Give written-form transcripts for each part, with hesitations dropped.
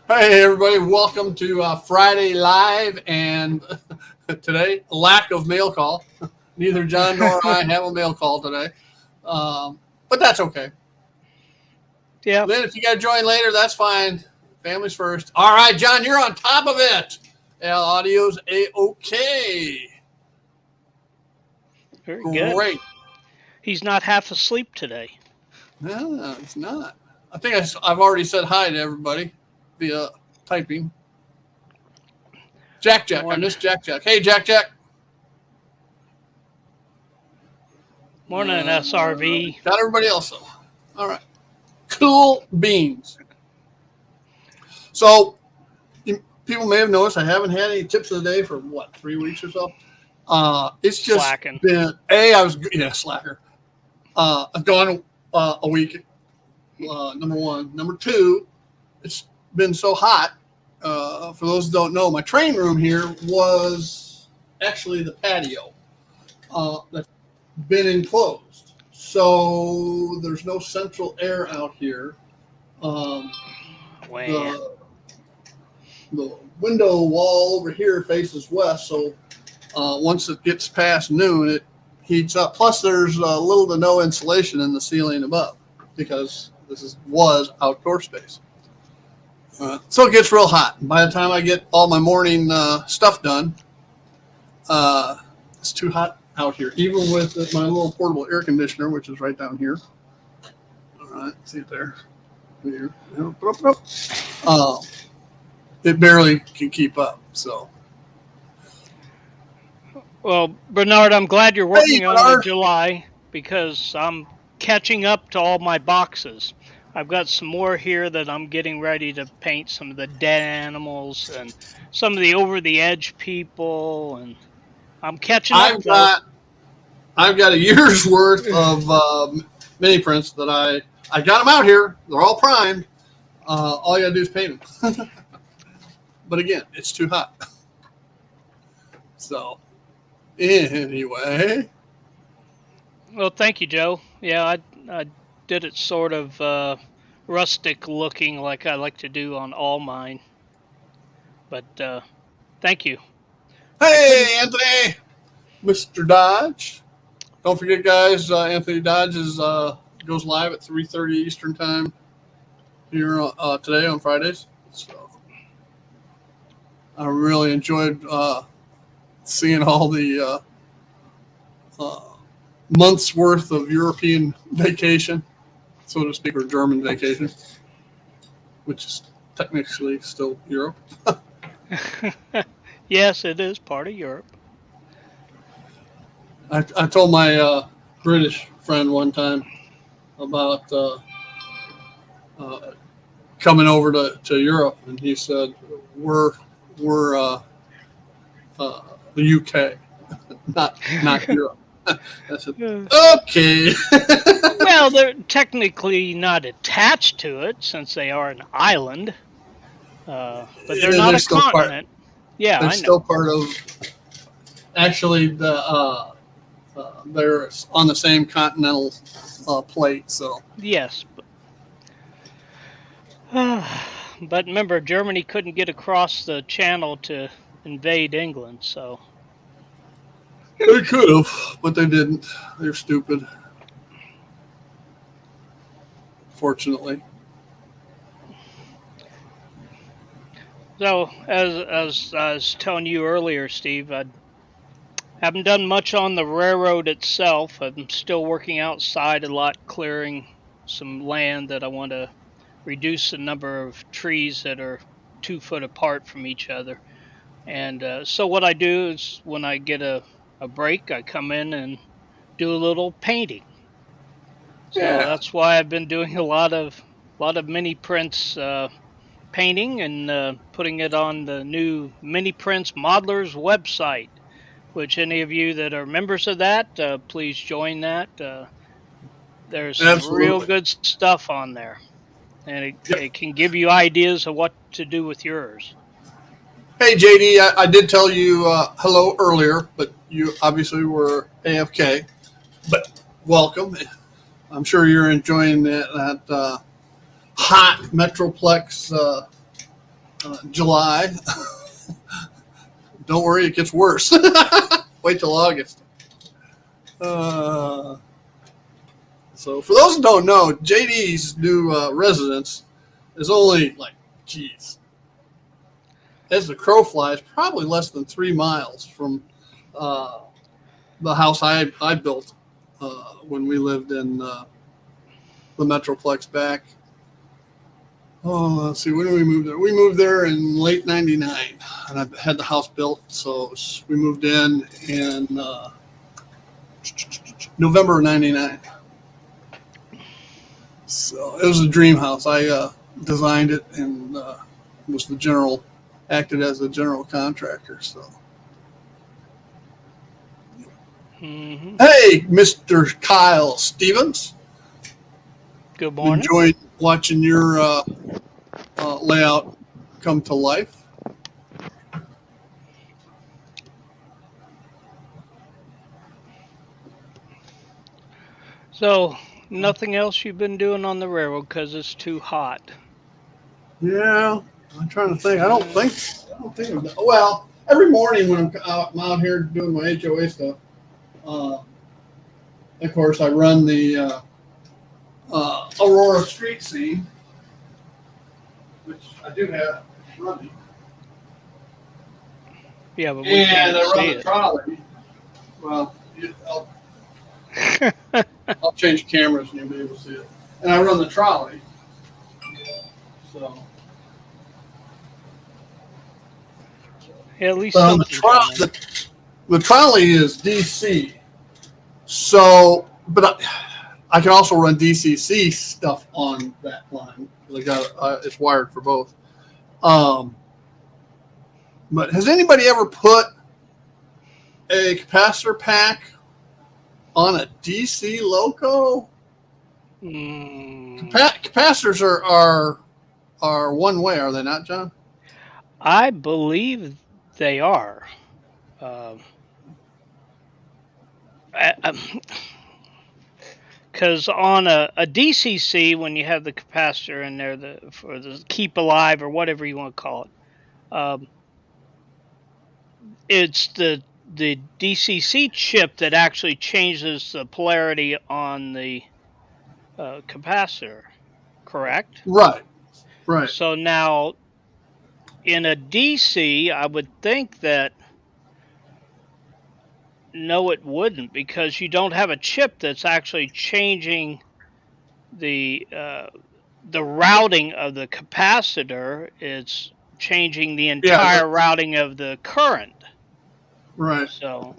Hey everybody, welcome to Friday Live, and today lack of mail call. Neither John nor I have a mail call today, but that's okay. Yeah, Then if you got to join later, that's fine. Families first. All right, John, you're on top of it. Yeah, audio's a okay. very good. Great. He's not half asleep today. No, it's not. I think I've already said hi to everybody via typing. Jack Jack, I Morning, missed Jack Jack. Hey Jack Jack. morning, SRV. Got everybody else though. All right. Cool beans. So people may have noticed I haven't had any tips of the day for what 3 weeks or so. It's just Slacking. been slacker. I've gone a week. Number one, number two, it's been so hot. For those who don't know, my train room here was actually the patio that's been enclosed, so there's no central air out here. Um, Man, the the window wall over here faces west, so once it gets past noon, it heats up. Plus, there's little to no insulation in the ceiling above because was outdoor space. So it gets real hot. By the time I get all my morning stuff done, it's too hot out here, even with my little portable air conditioner, which is right down here. All right, see it there. Here. Uh, it barely can keep up. So, well, Bernard, I'm glad you're hey, working on the Bernard. July because I'm catching up to all my boxes. I've got some more here that I'm getting ready to paint some of the dead animals and some of the over the edge people, and I'm catching up I've though. got I've got a year's worth of mini prints that I got them out here. They're all primed. All you gotta do is paint them. But again, it's too hot. So anyway, Well, thank you, Joe. Yeah, I did it sort of rustic looking like I like to do on all mine. But thank you. I couldn't. hey Anthony, Mr. Dodge. Don't forget, guys. Anthony Dodge goes live at 3:30 Eastern time here today on Fridays. So I really enjoyed seeing all the uh, months worth of European vacation, so to speak, or German vacation, which is technically still Europe. Yes, it is part of Europe. I told my British friend one time about uh, coming over to Europe, and he said, we're uh, the UK, not Europe." I said, Uh, "Okay." well, they're technically not attached to it since they are an island, but they're Yeah, not a continent. Yeah, they're I know. still part of. Actually, they're on the same continental plate. So Yes, but remember, Germany couldn't get across the channel to invade England, so they could have, but they didn't. They're stupid. Fortunately, So, as I was telling you earlier, Steve, I haven't done much on the railroad itself. I'm still working outside a lot, clearing some land that I want to reduce the number of trees that are 2 foot apart from each other. And so, what I do is when I get a break, I come in and do a little painting. So yeah, that's why I've been doing a lot of mini prints painting and putting it on the new Mini Prints Modelers website, which any of you that are members of that, please join that. There's some real absolutely. good stuff on there, and it Yep. can give you ideas of what to do with yours. Hey JD, I did tell you hello earlier, but you obviously were AFK. But welcome. I'm sure you're enjoying that hot Metroplex July. Don't worry, it gets worse. Wait till August. So for those who don't know, JD's new residence is only like, geez, as the crow flies, probably less than 3 miles from the house I built when we lived in the Metroplex back. Oh, let's see, when did we move there? We moved there in late '99, and I had the house built, so we moved in November of '99. So it was a dream house. I designed it and acted as the general contractor. So, Hey, Mr. Kyle Stevens. Good morning. Enjoyed watching your layout come to life. So, nothing else you've been doing on the railroad because it's too hot? Yeah, I'm trying to think. I don't think. Well, every morning when I'm out here doing my HOA stuff, of course I run the Aurora street scene, which I do have running. Yeah, but we And can't I run see the it. trolley. Well, I'll change cameras and you'll be able to see it. And I run the trolley. So. Yeah, at least But the trolley is DC. So, but I can also run DCC stuff on that line. It's wired for both. But has anybody ever put a capacitor pack on a DC loco? Capacitors are one way, are they not, John? I believe they are. Because on a DCC, when you have the capacitor in there for the keep alive or whatever you want to call it, it's the DCC chip that actually changes the polarity on the capacitor, correct? Right. So now, in a DC, I would think that no, it wouldn't, because you don't have a chip that's actually changing the routing of the capacitor. It's changing the entire routing of the current. Right. So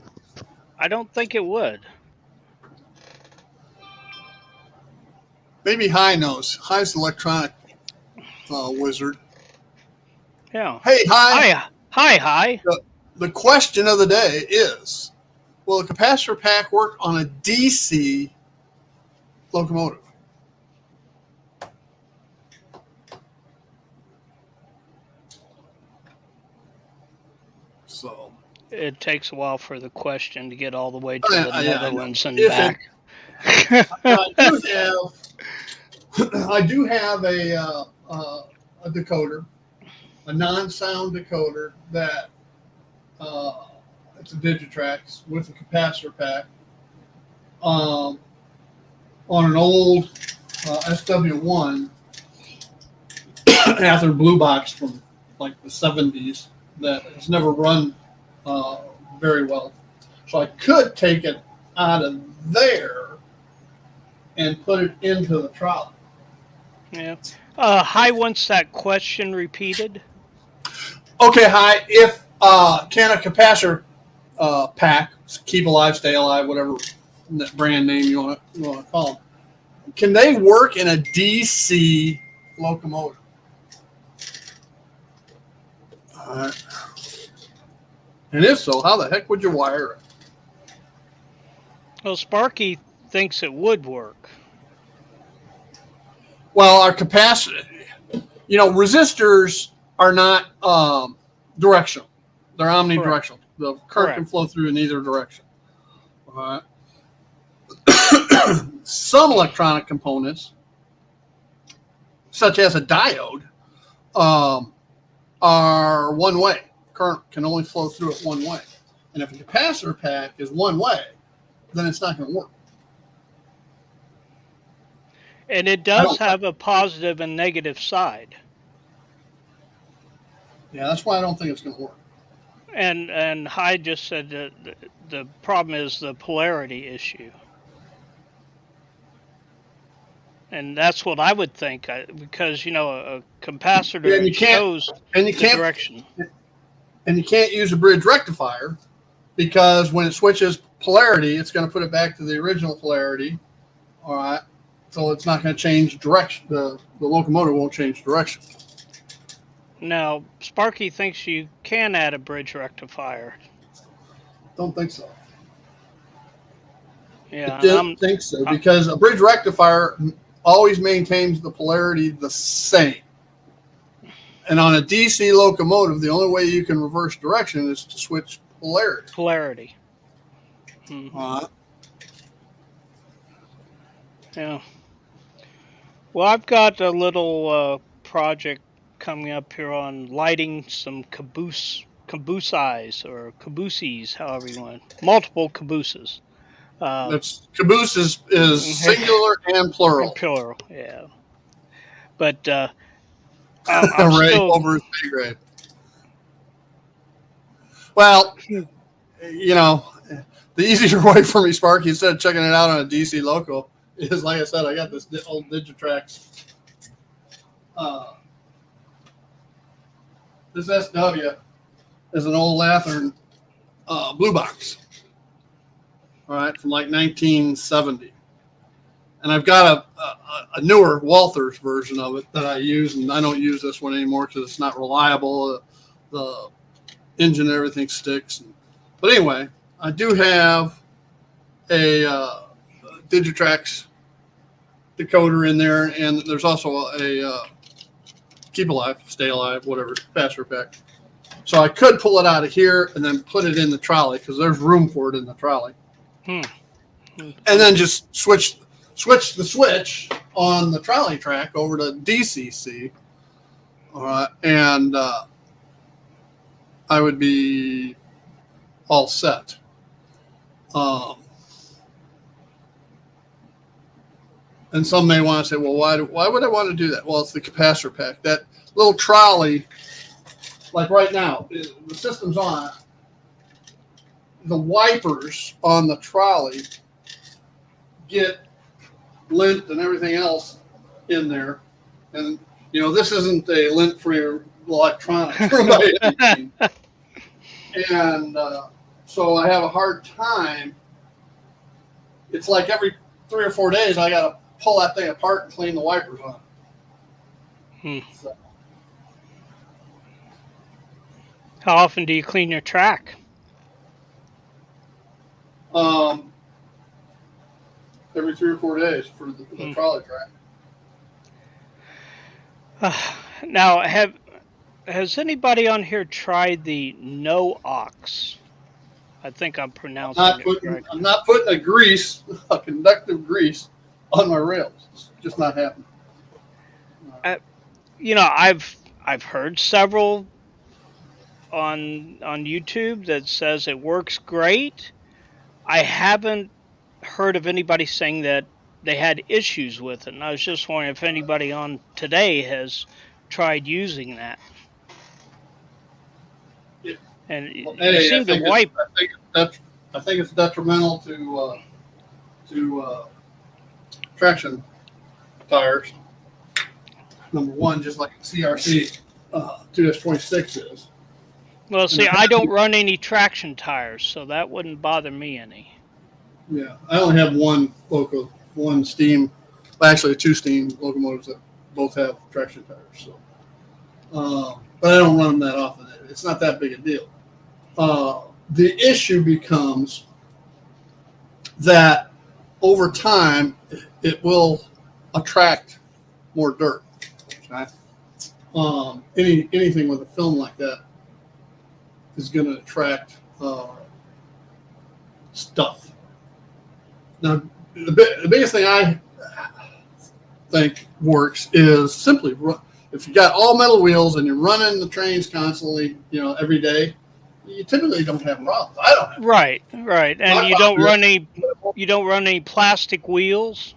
I don't think it would. Maybe High knows. High's the electronic wizard. Yeah. Hey, High. Hi. The question of the day is, will a capacitor pack work on a DC locomotive? So it takes a while for the question to get all the way to the Netherlands and back. I do have a decoder, a non-sound decoder that it's a Digitrax with a capacitor pack on an old SW1 Ather Blue Box from like the 70s that has never run very well. So I could take it out of there and put it into the trolley. Yeah. Hi wants that question repeated. Okay, Hi. If can a capacitor pack, keep alive, stay alive, whatever brand name you want to call them, can they work in a DC locomotive? And if so, how the heck would you wire it? Well, Sparky thinks it would work. Well, our capacity, resistors are not directional. They're omnidirectional. The current can flow through in either direction. All right. Some electronic components, such as a diode, are are one way. Current can only flow through it one way. And if a capacitor pack is one way, then it's not going to work. And it does have a positive and negative side. Yeah, that's why I don't think it's going to work. And Hyde just said that the problem is the polarity issue. And that's what I would think, because, a capacitor shows the direction. And you can't use a bridge rectifier, because when it switches polarity, it's going to put it back to the original polarity. All right. So it's not going to change direction. The locomotive won't change direction. Now, Sparky thinks you can add a bridge rectifier. Don't think so. Yeah, I don't think so, because a bridge rectifier always maintains the polarity the same. And on a DC locomotive, the only way you can reverse direction is to switch polarity. Mm-hmm. Yeah. Well, I've got a little project coming up here on lighting some cabooses, or cabooses, however you want. Multiple cabooses. That's caboose is singular and plural. Plural, yeah. But I'm right still over his pay grade. Well, the easier way for me, Sparky, instead of checking it out on a DC loco, is, like I said, I got this old Digitrax. This SW is an old Lathern blue box. All right, from like 1970. And I've got a newer Walthers version of it that I use, and I don't use this one anymore because it's not reliable. The engine and everything sticks. But anyway, I do have a Digitrax decoder in there, and there's also a keep alive, stay alive, whatever, capacitor pack. So I could pull it out of here and then put it in the trolley, because there's room for it in the trolley. And then just switch the switch on the trolley track over to DCC. All right, and I would be all set. And some may want to say, well, why would I want to do that? Well, it's the capacitor pack. That little trolley, like right now, the system's on. The wipers on the trolley get lint and everything else in there. And, this isn't a lint-free electronics. And so I have a hard time. It's like every 3 or 4 days I got to pull that thing apart and clean the wipers on it. So. How often do you clean your track? Every 3 or 4 days for the trolley track. Now, has anybody on here tried the No-Ox? I think I'm pronouncing it correctly. I'm not putting a conductive grease on my rails. It's just not happening. I've heard several on YouTube that says it works great. I haven't heard of anybody saying that they had issues with it, and I was just wondering if anybody on today has tried using that. Yeah. And it seemed to wipe. I think it's detrimental to traction tires. Number one, just like CRC 2-26 is. Well, see, I don't run any traction tires, so that wouldn't bother me any. Yeah, I only have one steam, actually 2 steam locomotives that both have traction tires. So, but I don't run them that often. It's not that big a deal. The issue becomes that over time it will attract more dirt. Okay? Anything with a film like that is going to attract stuff. Now, the biggest thing I think works is simply if you got all metal wheels and you're running the trains constantly, every day, you typically don't have problems. I don't have. Right, right. And My problem is, you don't run any plastic wheels?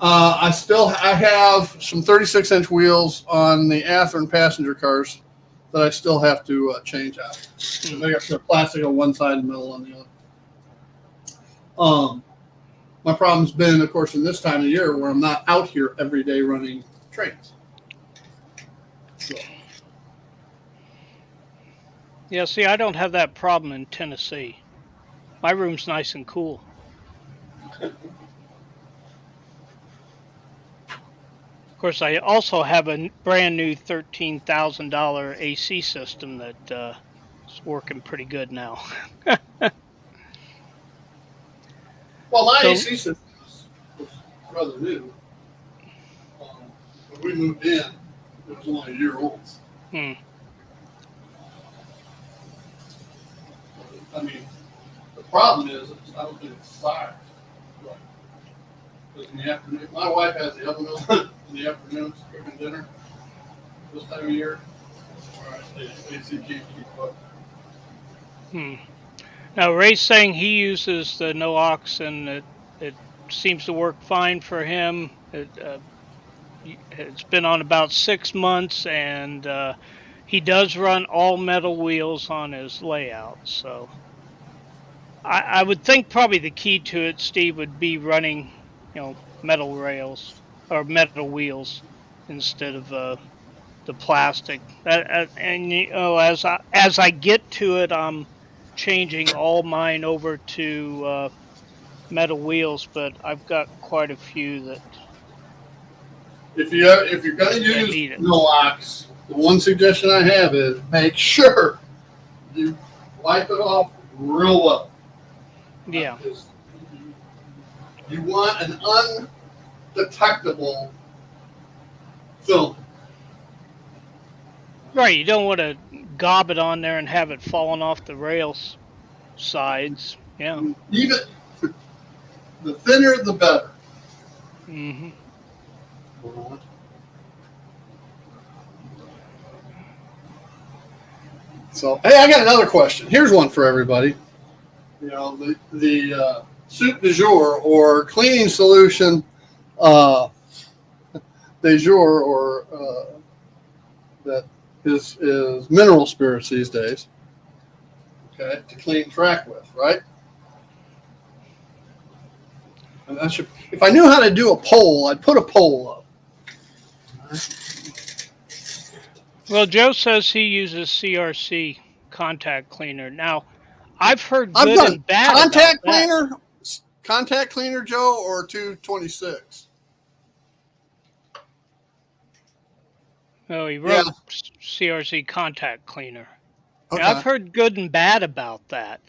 I have some 36-inch wheels on the Athearn passenger cars that I still have to change out. They got the plastic on one side and metal on the other. My problem's been, of course, in this time of year where I'm not out here every day running trains. So. Yeah, see, I don't have that problem in Tennessee. My room's nice and cool. Of course, I also have a brand new $13,000 AC system that is working pretty good now. Well, my AC system was rather new. When we moved in, it was only a year old. Hmm. I mean, the problem is, I don't think it's fire. Because in the afternoon, my wife has the oven on in the afternoons, cooking dinner this time of year. All right, the AC can't keep up. Now, Ray's saying he uses the NOx and it seems to work fine for him. It's been on about 6 months, and he does run all metal wheels on his layout. So I would think probably the key to it, Steve, would be running, metal rails or metal wheels instead of the plastic. And as I get to it, I'm changing all mine over to metal wheels, but I've got quite a few that. If you're going to use NOx, the one suggestion I have is make sure you wipe it off real well. Yeah. You want an undetectable film. Right, you don't want to gob it on there and have it falling off the rails sides. Yeah. Even the thinner, the better. Mm-hmm. So, hey, I got another question. Here's one for everybody. The soup du jour or cleaning solution du jour, or that is mineral spirits these days. Okay, to clean track with, right? And if I knew how to do a poll, I'd put a poll up. Well, Joe says he uses CRC contact cleaner. Now, I've heard good and bad contact about cleaner, that. contact cleaner, Joe, or 226. Oh, he wrote CRC contact cleaner. Okay. Now, I've heard good and bad about that.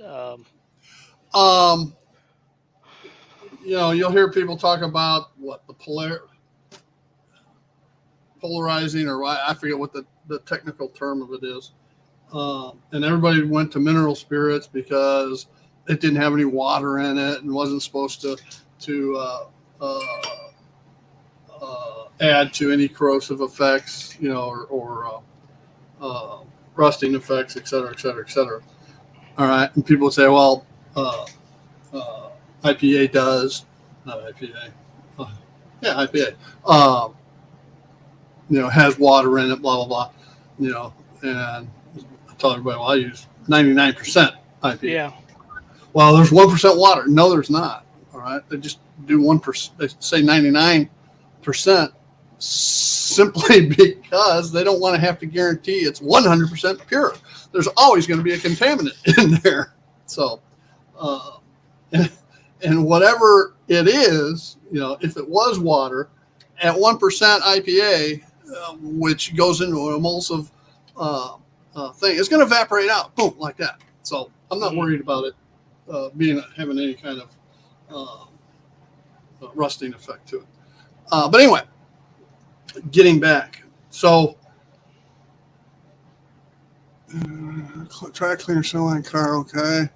You'll hear people talk about what the polarizing, or I forget what the technical term of it is. And everybody went to mineral spirits because it didn't have any water in it and wasn't supposed to add to any corrosive effects, or rusting effects, et cetera, et cetera, et cetera. All right. And people would say, well, IPA does, not IPA. IPA. Has water in it, blah, blah, blah, and I tell everybody, well, I use 99% IPA. Yeah. Well, there's 1% water. No, there's not. All right. They just do 1%. They say 99% simply because they don't want to have to guarantee it's 100% pure. There's always going to be a contaminant in there. So, and whatever it is, if it was water at 1% IPA, which goes into an emulsive thing, it's going to evaporate out, boom, like that. So I'm not worried about it having any kind of rusting effect to it. But anyway, getting back. So try to clean your Silline car, okay.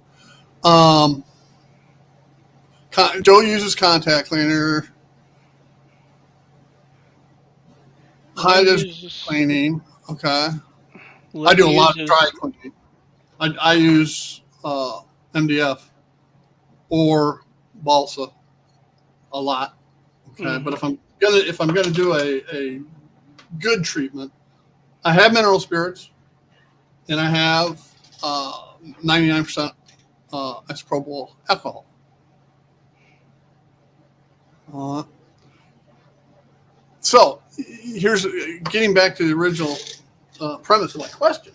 Joe uses contact cleaner. High Lynn vis uses cleaning. Okay. I Lynn do a lot of uses dry cleaning. I use MDF or balsa a lot. Okay, but mhm. if I'm gonna do a good treatment, I have mineral spirits and I have 99% isopropyl alcohol. Uh, so here's getting back to the original premise of my question.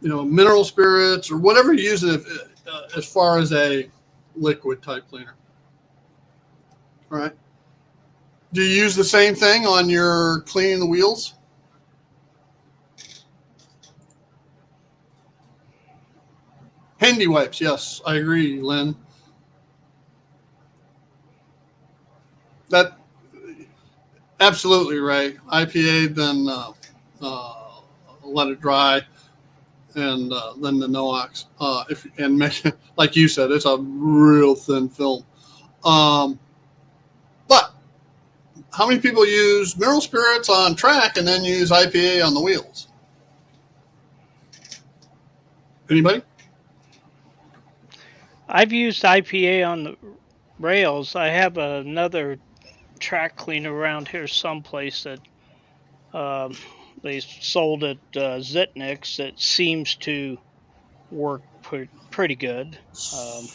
Mineral spirits or whatever you use it as far as a liquid type cleaner, right? Do you use the same thing on your cleaning the wheels? Handy wipes, yes, I agree, Lynn. That absolutely right. IPA, then let it dry, and then the Noax. If and make, like you said, it's a real thin film. But how many people use mineral spirits on track and then use IPA on the wheels? Anybody? I've used IPA on the rails. I have another track cleaner around here someplace that um, they sold at Zitnick's that seems to work pretty good. Um,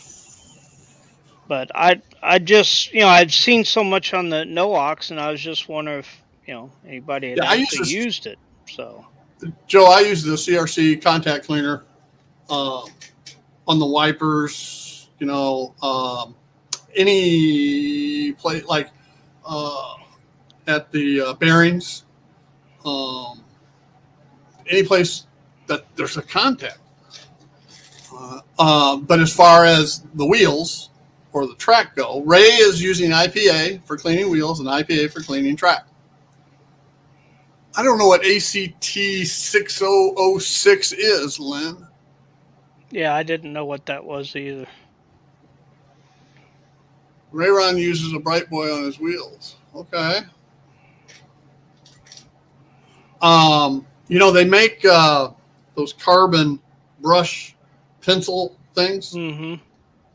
but I just I'd seen so much on the Noox, and I was just wondering if anybody had Yeah, I use actually this, used it. So Joe. I use the CRC contact cleaner uh, on the wipers. Any place like uh, at the bearings, um, any place that there's a contact. But as far as the wheels or the track go, Ray is using IPA for cleaning wheels and IPA for cleaning track. I don't know what ACT 6006 is, Lynn. yeah, I didn't know what that was either. Rayron uses a Bright Boy on his wheels. Okay. They make those carbon brush pencil things. Mm-hmm.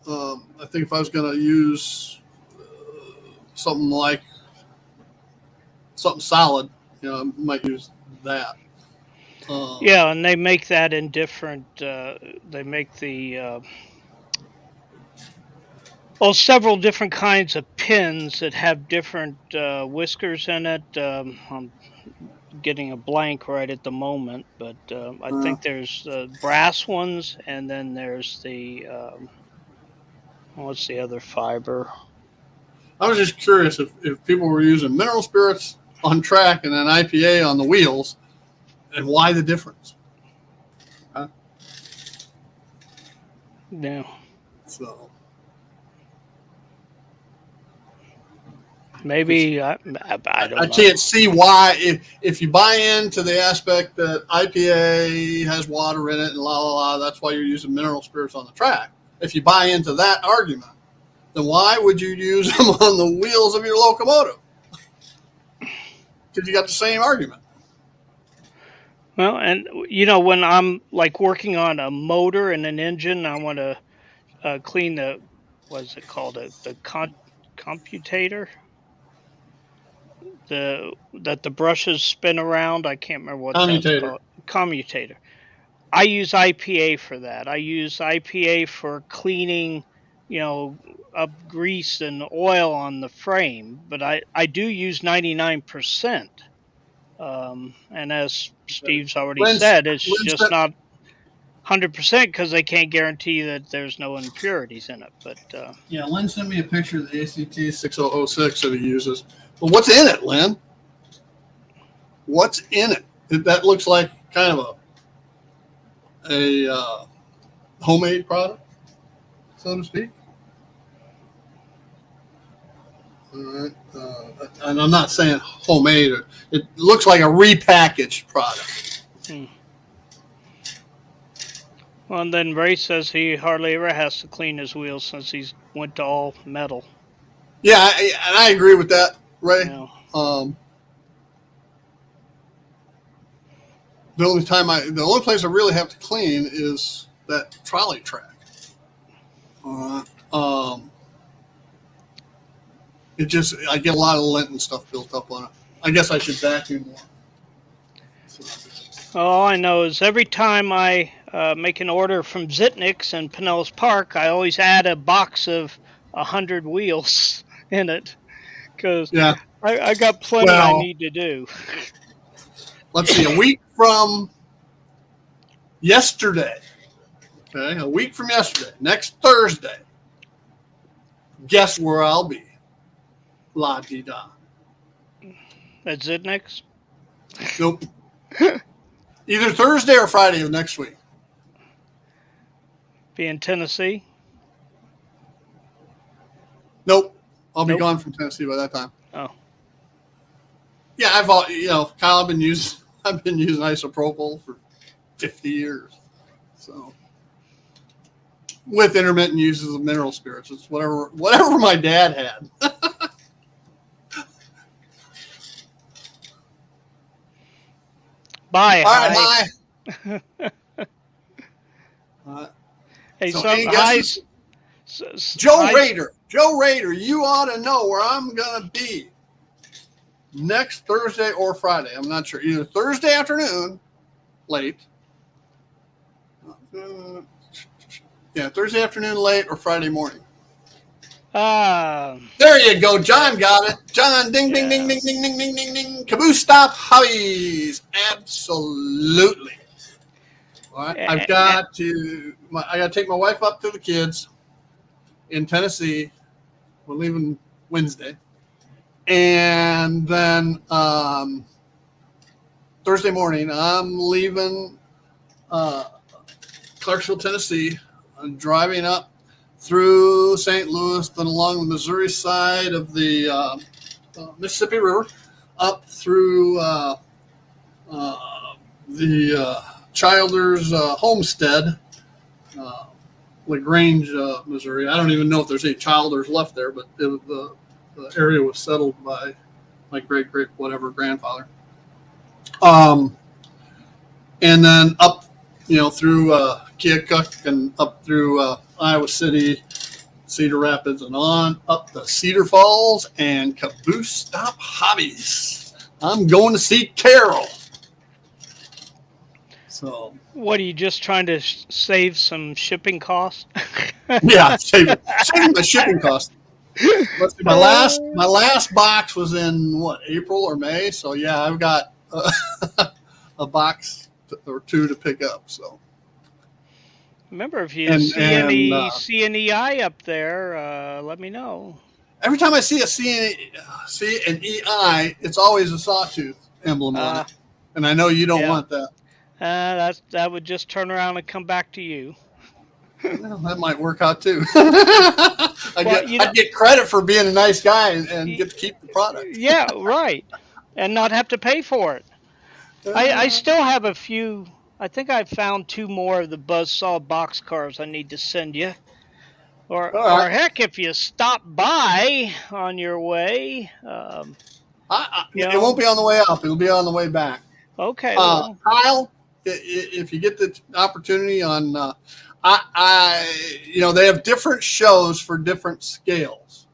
I think if I was going to use something like something solid, I might use that. Yeah, and they make that in different. They make the several different kinds of pins that have different whiskers in it. I'm getting a blank right at the moment, but I uh, think there's brass ones, and then there's the what's the other fiber? I was just curious if people were using mineral spirits on track and then IPA on the wheels, and why the difference. Yeah, So maybe I I don't know. can't see why if you buy into the aspect that IPA has water in it and la la la, that's why you're using mineral spirits on the track. If you buy into that argument, then why would you use them on the wheels of your locomotive? Because you got the same argument. Well, and when I'm like working on a motor and an engine, I want to clean the what's it called the computator, that the brushes spin around. I can't remember what that's Commutator. called. Commutator. I use IPA for that. I use IPA for cleaning, up grease and oil on the frame, but I do use 99%. And as Steve's already Lynn, said, it's Lynn, just not 100% because they can't guarantee that there's no impurities in it. But yeah, Lynn sent me a picture of the ACT 6006 that he uses. But what's in it, Lynn? What's in it? That looks like kind of a homemade product, so to speak. All right. And I'm not saying homemade. It looks like a repackaged product. Well, and then Ray says he hardly ever has to clean his wheels since he's went to all metal. Yeah, and I agree with that, Ray. Yeah. Um, The only place I really have to clean is that trolley track. Um, I get a lot of lint and stuff built up on it. I guess I should vacuum more. All I know is every time I make an order from Zitnick's in Pinellas Park, I always add a box of 100 wheels in it because Yeah. I got plenty I need to do. Let's see, a week from yesterday. Okay, a week from yesterday, next Thursday. Guess where I'll be? La di da. At Zitnick's? Nope. Either Thursday or Friday of next week. Be in Tennessee? Nope. I'll be Nope. gone from Tennessee by that time. Oh. Yeah, Kyle, I've been using isopropyl for 50 years. So with intermittent uses of mineral spirits, it's whatever my dad had. Bye. All right, bye. Hey, So so any hi. guesses? Joe Rader, you ought to know where I'm gonna be next Thursday or Friday. I'm not sure. Either Thursday afternoon, late. Thursday afternoon late or Friday morning. There you go. John got it. John, ding, ding, ding, ding, ding, ding, ding, ding, ding. Caboose Stop Hobbies. Absolutely. All right. I got to take my wife up to the kids in Tennessee. We're leaving Wednesday. And then Thursday morning, I'm leaving Clarksville, Tennessee. I'm driving up through St. Louis, then along the Missouri side of the Mississippi River, up through the Childers homestead, LaGrange, Missouri. I don't even know if there's any Childers left there, but the area was settled by my great whatever grandfather. And then up, through Keokuk and up through Iowa City, Cedar Rapids, and on up to Cedar Falls and Caboose Stop Hobbies. I'm going to see Carol. So, what are you just trying to save some shipping costs? Yeah, saving the shipping costs. My last box was in April or May. So yeah, I've got a box or two to pick up. So remember, if you see any EI up there, let me know. Every time I see an EI, it's always a sawtooth emblem on it, and I know you don't want that. That would just turn around and come back to you. Well, that might work out too. I get credit for being a nice guy and get to keep the product. Yeah, right, and not have to pay for it. I still have a few. I think I found 2 more of the Buzzsaw box cars I need to send you. Or heck, if you stop by on your way, it won't be on the way up. It'll be on the way back. Okay. Kyle, if you get the opportunity on, they have different shows for different scales.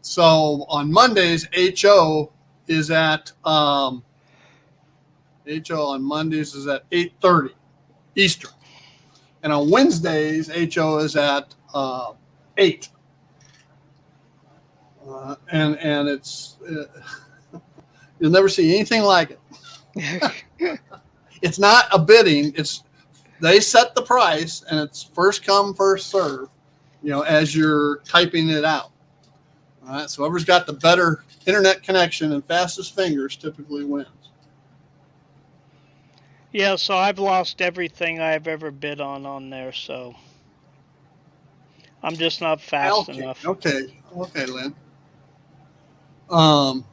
So on Mondays, HO is at HO on Mondays is at 8:30 Eastern, and on Wednesdays HO is at 8. And it's you'll never see anything like it. It's not a bidding. They set the price, and it's first come, first serve. As you're typing it out. All right. So whoever's got the better internet connection and fastest fingers typically wins. Yeah. So I've lost everything I've ever bid on there. So I'm just not fast enough. Okay, Lynn. Well,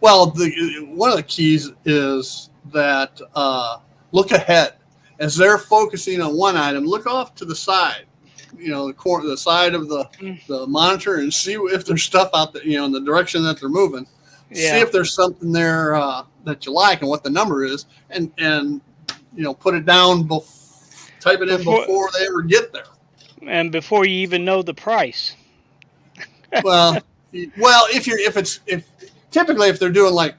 one of the keys is that look ahead. As they're focusing on one item, look off to the side, the side of the monitor, and see if there's stuff out there, in the direction that they're moving. Yeah. See if there's something there that you like and what the number is, and put it down, type it in before they ever get there. And before you even know the price. Well, if typically if they're doing like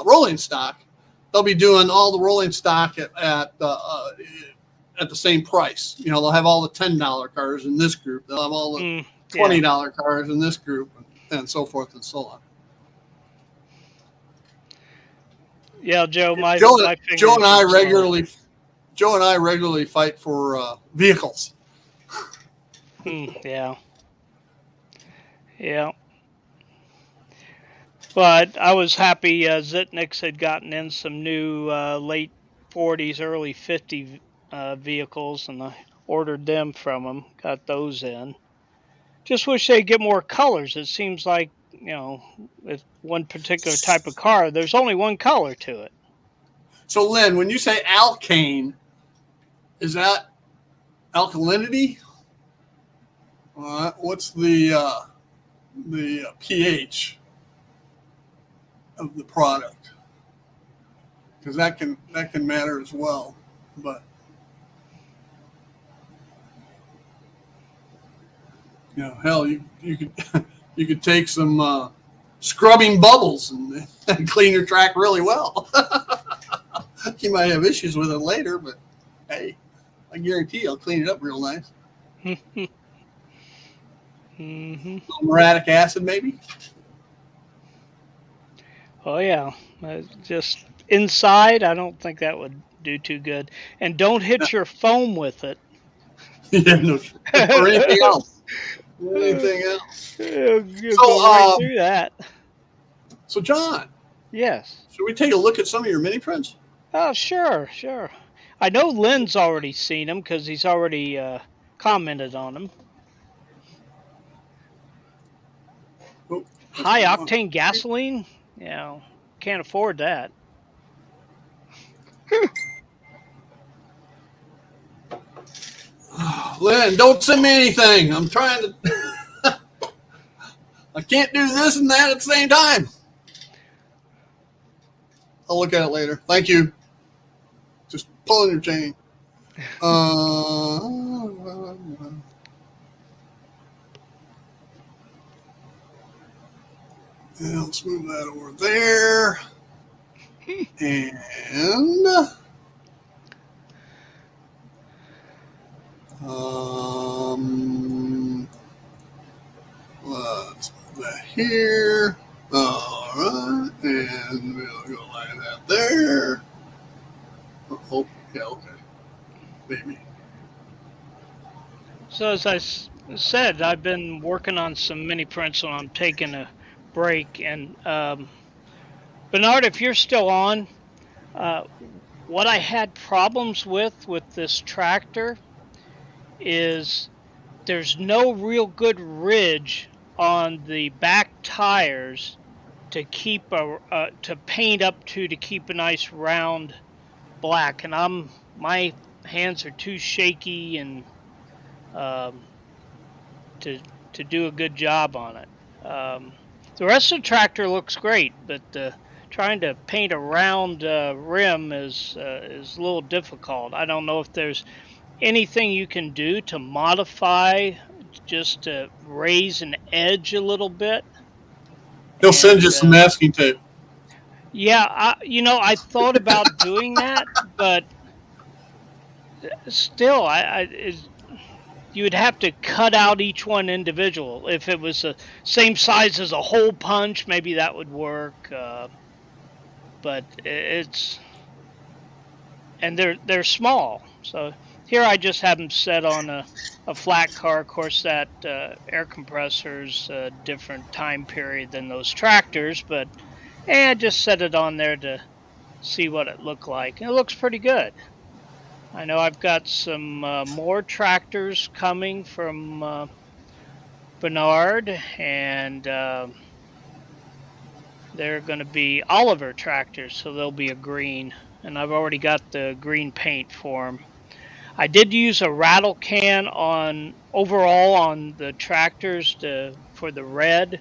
rolling stock, they'll be doing all the rolling stock at the same price. They'll have all the $10 cars in this group. They'll have all the $20 cars in this group, and so forth and so on. Yeah, Joe. Joe and I regularly fight for vehicles. Yeah. Yeah. But I was happy Zitniks had gotten in some new late 40s, early 50 vehicles, and I ordered them from them, got those in. Just wish they'd get more colors. It seems like, with one particular type of car, there's only one color to it. So, Lynn, when you say alkane, is that alkalinity? What's the pH of the product? Because that can matter as well. But hell, you could take some scrubbing bubbles and clean your track really well. You might have issues with it later, but hey, I guarantee I'll clean it up real nice. Muriatic acid, maybe. Oh yeah, just inside. I don't think that would do too good. And don't hit your foam with it. Yeah, no, or anything else. Anything else. You'll go right through that. So, John. Yes. Should we take a look at some of your mini prints? Oh, sure. I know Lynn's already seen them because he's already commented on them. Oh, high octane gasoline? Yeah, can't afford that. Lynn, don't send me anything. I'm trying to. I can't do this and that at the same time. I'll look at it later. Thank you. Just pulling your chain. Yeah, let's move that over there. And let's move that here. All right, and we'll go like that there. Oh, yeah, okay. Maybe. So as I said, I've been working on some mini prints when I'm taking a break. And Bernard, if you're still on, what I had problems with this tractor is there's no real good ridge on the back tires to keep to paint up to keep a nice round black, and my hands are too shaky and to do a good job on it. The rest of the tractor looks great, but trying to paint a round rim is a little difficult. I don't know if there's anything you can do to modify just to raise an edge a little bit. He'll send you some masking tape. Yeah, I thought about doing that, but still, you would have to cut out each one individual. If it was the same size as a hole punch, maybe that would work. But and they're small. So here I just have them set on a flat car. Of course, that air compressor's a different time period than those tractors, but I just set it on there to see what it looked like. It looks pretty good. I know I've got some more tractors coming from Bernard, and they're going to be Oliver tractors, so they'll be a green, and I've already got the green paint for them. I did use a rattle can overall on the tractors for the red,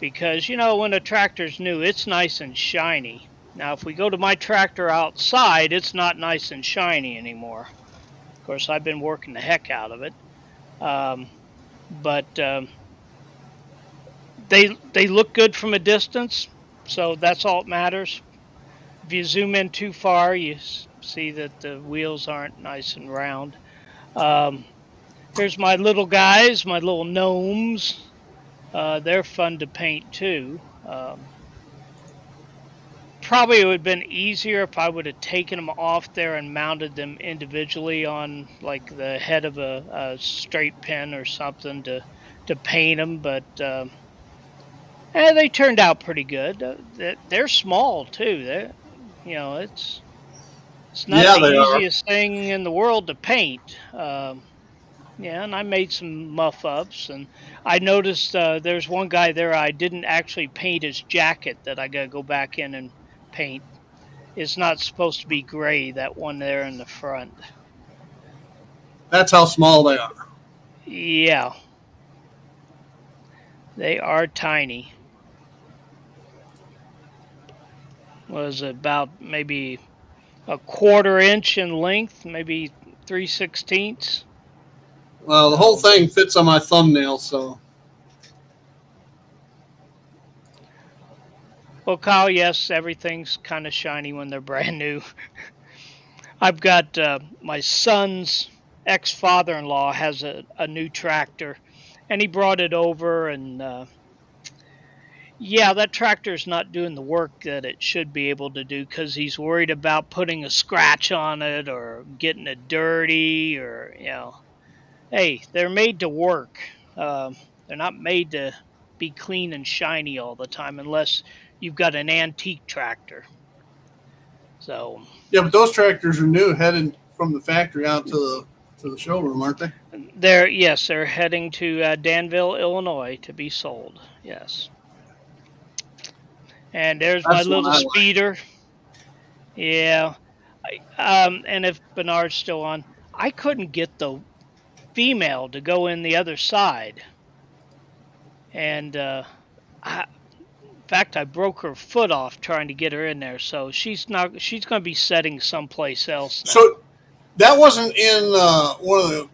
because when a tractor's new, it's nice and shiny, Now, if we go to my tractor outside, it's not nice and shiny anymore. Of course, I've been working the heck out of it. But they look good from a distance, so that's all that matters. If you zoom in too far, you see that the wheels aren't nice and round. Here's my little guys, my little gnomes. They're fun to paint too. Probably it would have been easier if I would have taken them off there and mounted them individually on like the head of a straight pin or something to paint them, but they turned out pretty good. They're small too. It's not Yeah, the they are. easiest thing in the world to paint. And I made some muff ups, and I noticed there's one guy there I didn't actually paint his jacket that I gotta go back in and paint. It's not supposed to be gray, that one there in the front. That's how small they are. Yeah, they are tiny. Was about maybe a 1/4 inch in length, maybe 3/16. Well, the whole thing fits on my thumbnail, so. Well, Kyle, yes, everything's kind of shiny when they're brand new. I've got my son's ex-father-in-law has a new tractor, and he brought it over, and that tractor's not doing the work that it should be able to do because he's worried about putting a scratch on it or getting it dirty, or hey, they're made to work. They're not made to be clean and shiny all the time unless you've got an antique tractor. So Yeah, but those tractors are new, headed from the factory out to the showroom, aren't they? they're heading to Danville, Illinois, to be sold. Yes. And there's my That's the one little I like. speeder. Yeah. And if Bernard's still on, I couldn't get the female to go in the other side. And in fact, I broke her foot off trying to get her in there. So she's going to be setting someplace else now. So that wasn't in one of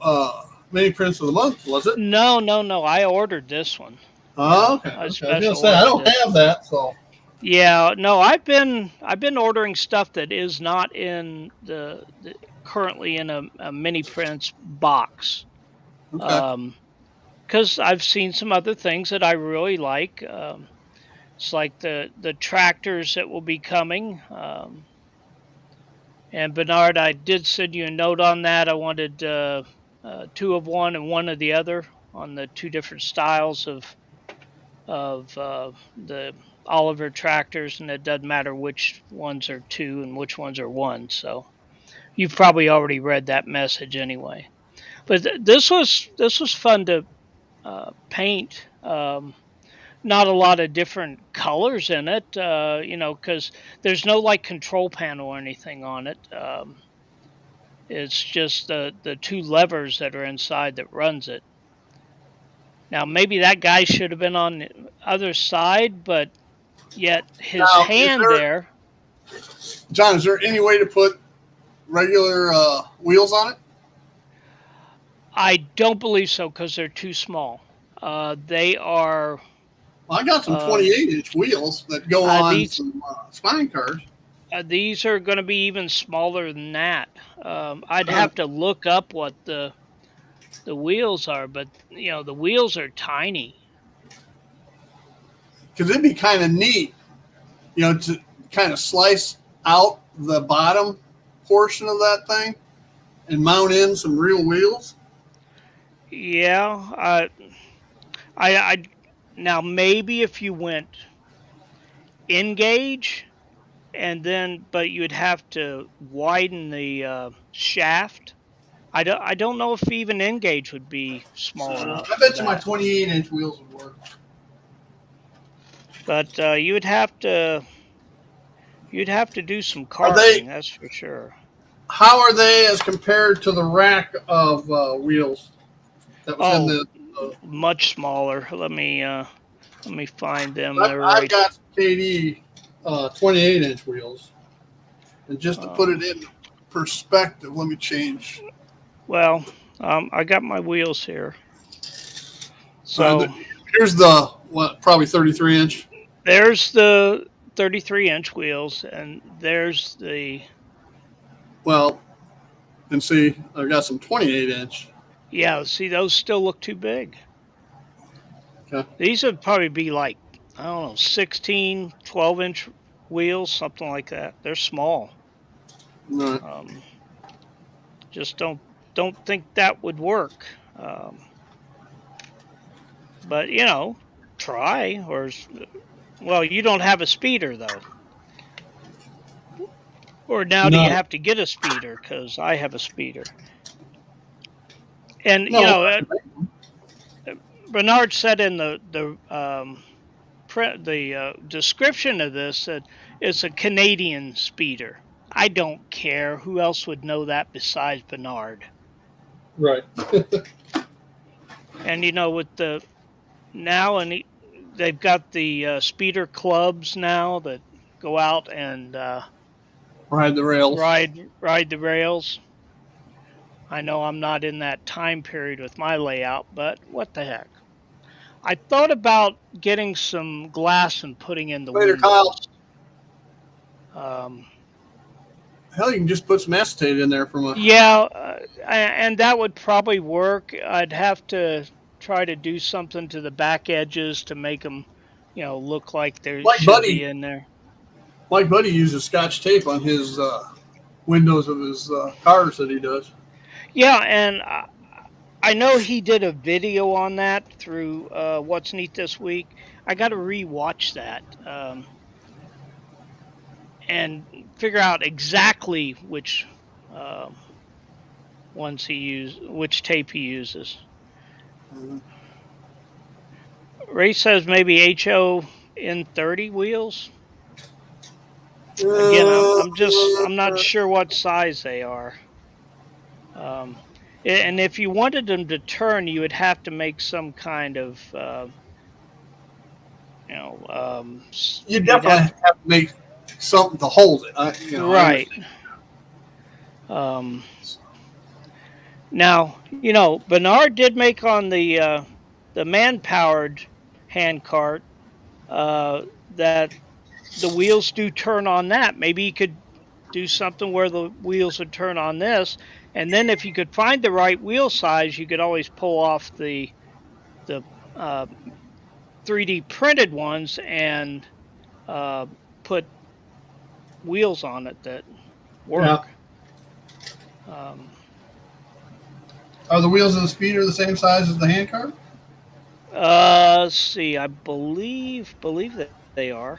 the mini prints of the month, was it? No. I ordered this one. Oh, okay. I I was special gonna say I don't ordered this. have that, so. Yeah, no, I've been ordering stuff that is not in the currently in a mini prints box. Okay. Because I've seen some other things that I really like. It's like the tractors that will be coming. And Bernard, I did send you a note on that. I wanted 2 of one and 1 of the other on the 2 different styles of the Oliver tractors, and it doesn't matter which ones are 2 and which ones are 1. So you've probably already read that message anyway. But this was fun to paint. Not a lot of different colors in it, because there's no like control panel or anything on it. It's just the 2 levers that are inside that runs it. Now, maybe that guy should have been on the other side, but yet his hand there. John, is there any way to put regular wheels on it? I don't believe so because they're too small. They are. Well, I got some 28-inch wheels that go on some spine cars. These are going to be even smaller than that. I'd have to look up what the wheels are, but the wheels are tiny. Because it'd be kind of neat, to kind of slice out the bottom portion of that thing and mount in some real wheels. Yeah, I now maybe if you went N-gauge, and then but you'd have to widen the shaft. I don't know if even N-gauge would be small enough. I bet you my 28-inch wheels would work. But you'd have to do some carving, that's for sure. How are they as compared to the rack of wheels that was in the? Much smaller. Let me find them. I've got KD 28-inch wheels. And just to put it Um, in perspective, let me change. well, I got my wheels here. Uh, So Here's the probably 33-inch. there's the 33-inch wheels, and there's the Well, and see, I've got some 28-inch. yeah. See, those still look too big. Okay. These would probably be like, I don't know, 16, 12-inch wheels, something like that. They're small. All right. Um, just don't think that would work. But try. Or well, you don't have a speeder though. Or now do you No, have to get a speeder? Because I have a speeder. And no. Bernard said in the description of this that it's a Canadian speeder. I don't care. Who else would know that besides Bernard? Right. And with the now and they've got the speeder clubs now that go out and Ride the rails. ride the rails. I know I'm not in that time period with my layout, but what the heck? I thought about getting some glass and putting in the Later, windows. Kyle. Um, Hell, you can just put some acetate in there from a. yeah, and that would probably work. I'd have to try to do something to the back edges to make them, look like there Like should be Buddy. in there. Like Buddy uses Scotch tape on his windows of his cars that he does. Yeah, and I know he did a video on that through What's Neat This Week. I got to rewatch that and figure out exactly which which tape he uses. Mm-hmm. Ray says maybe HO N30 wheels. Again, I'm not sure what size they are. And if you wanted them to turn, you would have to make some kind of, You definitely have to make something to hold it. Right. Now, Bernard did make on the man-powered hand cart that the wheels do turn on that. Maybe you could do something where the wheels would turn on this, and then if you could find the right wheel size, you could always pull off the 3D printed ones and put wheels on it that work. Yeah. Are the wheels of the speeder the same size as the hand cart? Let's see. I believe that they are.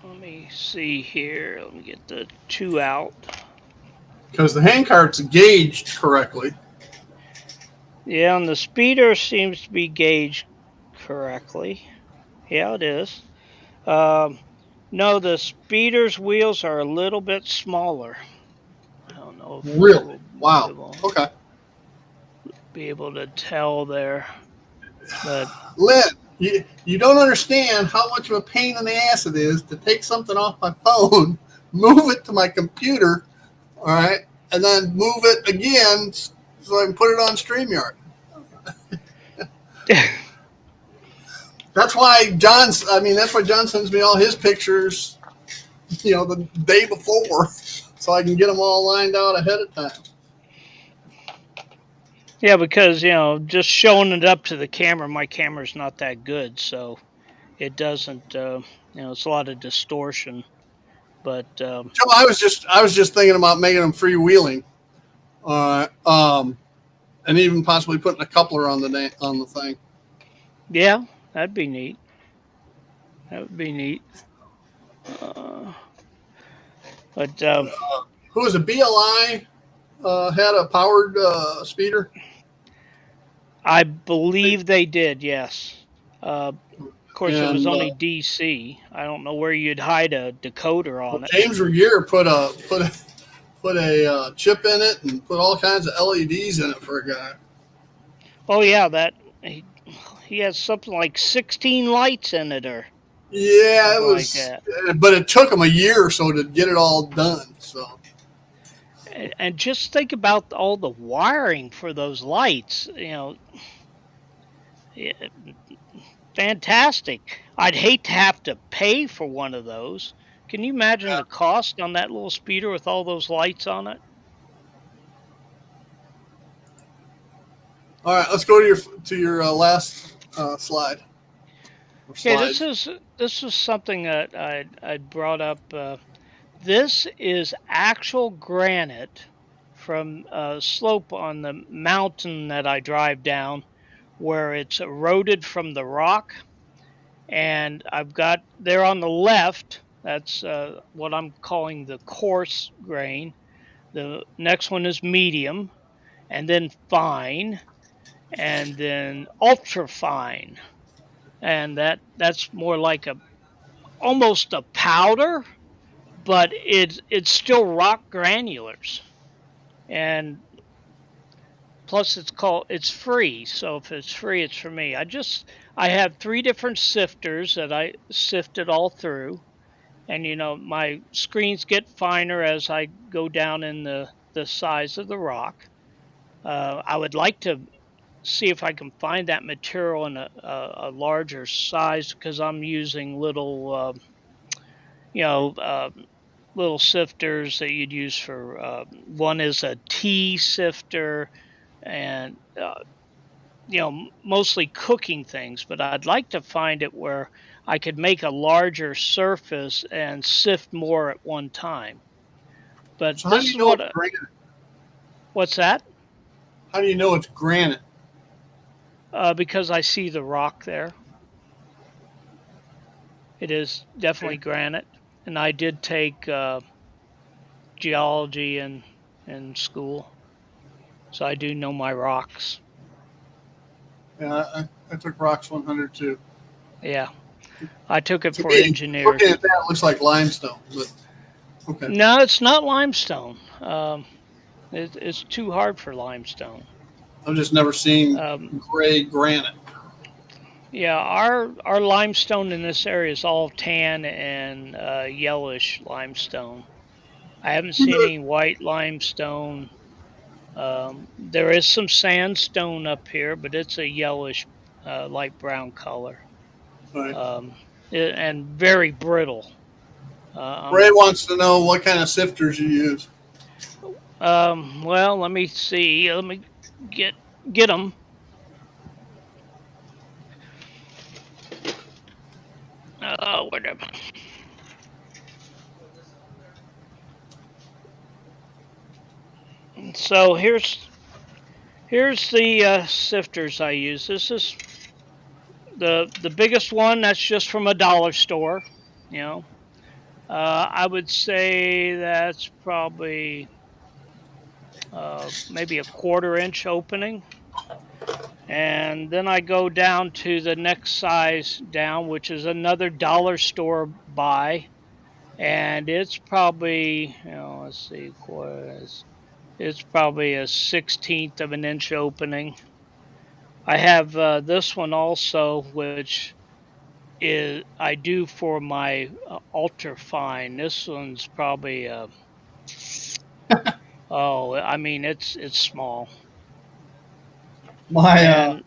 Let me see here. Let me get the two out. Because the hand cart's gauged correctly. Yeah, and the speeder seems to be gauged correctly. Yeah, it is. No, the speeder's wheels are a little bit smaller. I don't know if Really? Wow. Okay. Be able to tell there. But Lynn, you don't understand how much of a pain in the ass it is to take something off my phone, move it to my computer, all right, and then move it again so I can put it on StreamYard. That's why John sends me all his pictures, the day before, so I can get them all lined out ahead of time. Yeah, because, just showing it up to the camera, my camera's not that good, so it doesn't, it's a lot of distortion. But Joe, I was just thinking about making them freewheeling, and even possibly putting a coupler on the thing. Yeah, that'd be neat. That would be neat. But who was a BLI had a powered speeder? I believe they did. Yes. Of course, it was only DC. I don't know where you'd hide a decoder on it. James Regier put a chip in it and put all kinds of LEDs in it for a guy. Oh yeah, that he has something like 16 lights in it or Yeah, it something like was, that. but it took him a year or so to get it all done. So And just think about all the wiring for those lights. Fantastic. I'd hate to have to pay for one of those. Can you imagine yeah. the cost on that little speeder with all those lights on it? All right, let's go to your last slide or Okay, this slides. is this is something that I brought up. This is actual granite from a slope on the mountain that I drive down, where it's eroded from the rock. And I've got there on the left. That's what I'm calling the coarse grain. The next one is medium, and then fine, and then ultra fine, and that's more like a almost a powder, but it's still rock granulars, and plus it's free. So if it's free, it's for me. I have three different sifters that I sifted all through, and my screens get finer as I go down in the size of the rock. I would like to see if I can find that material in a larger size because I'm using you know, uh, little sifters that you'd use for. One is a tea sifter, and mostly cooking things. But I'd like to find it where I could make a larger surface and sift more at one time. But So how do this you is know it's granite? what's that? How do you know it's granite? Because I see the rock there. It is Okay. definitely granite, and I did take geology in school, so I do know my rocks. Yeah, I took Rocks 100 too. Yeah, I took it To for me, engineers. looking at that, it looks like limestone. But okay, No, it's not limestone. It's too hard for limestone. I've just never seen Um, gray granite. yeah, our limestone in this area is all tan and yellowish limestone. I haven't seen any white limestone. There is some sandstone up here, but it's a yellowish, light brown color, Right. um, and very brittle. Ray Um, wants to know what kind of sifters you use. well, let me see. Let me get get them. Whatever. So here's the sifters I use. This is the biggest one. That's just from a dollar store. You know, I would say that's probably maybe a quarter-inch opening. And then I go down to the next size down, which is another dollar store buy. And it's probably, let's see, quarters. It's probably a 16th of an inch opening. I have this one also, which is I do for my ultra fine. This one's probably oh, I mean it's small. My And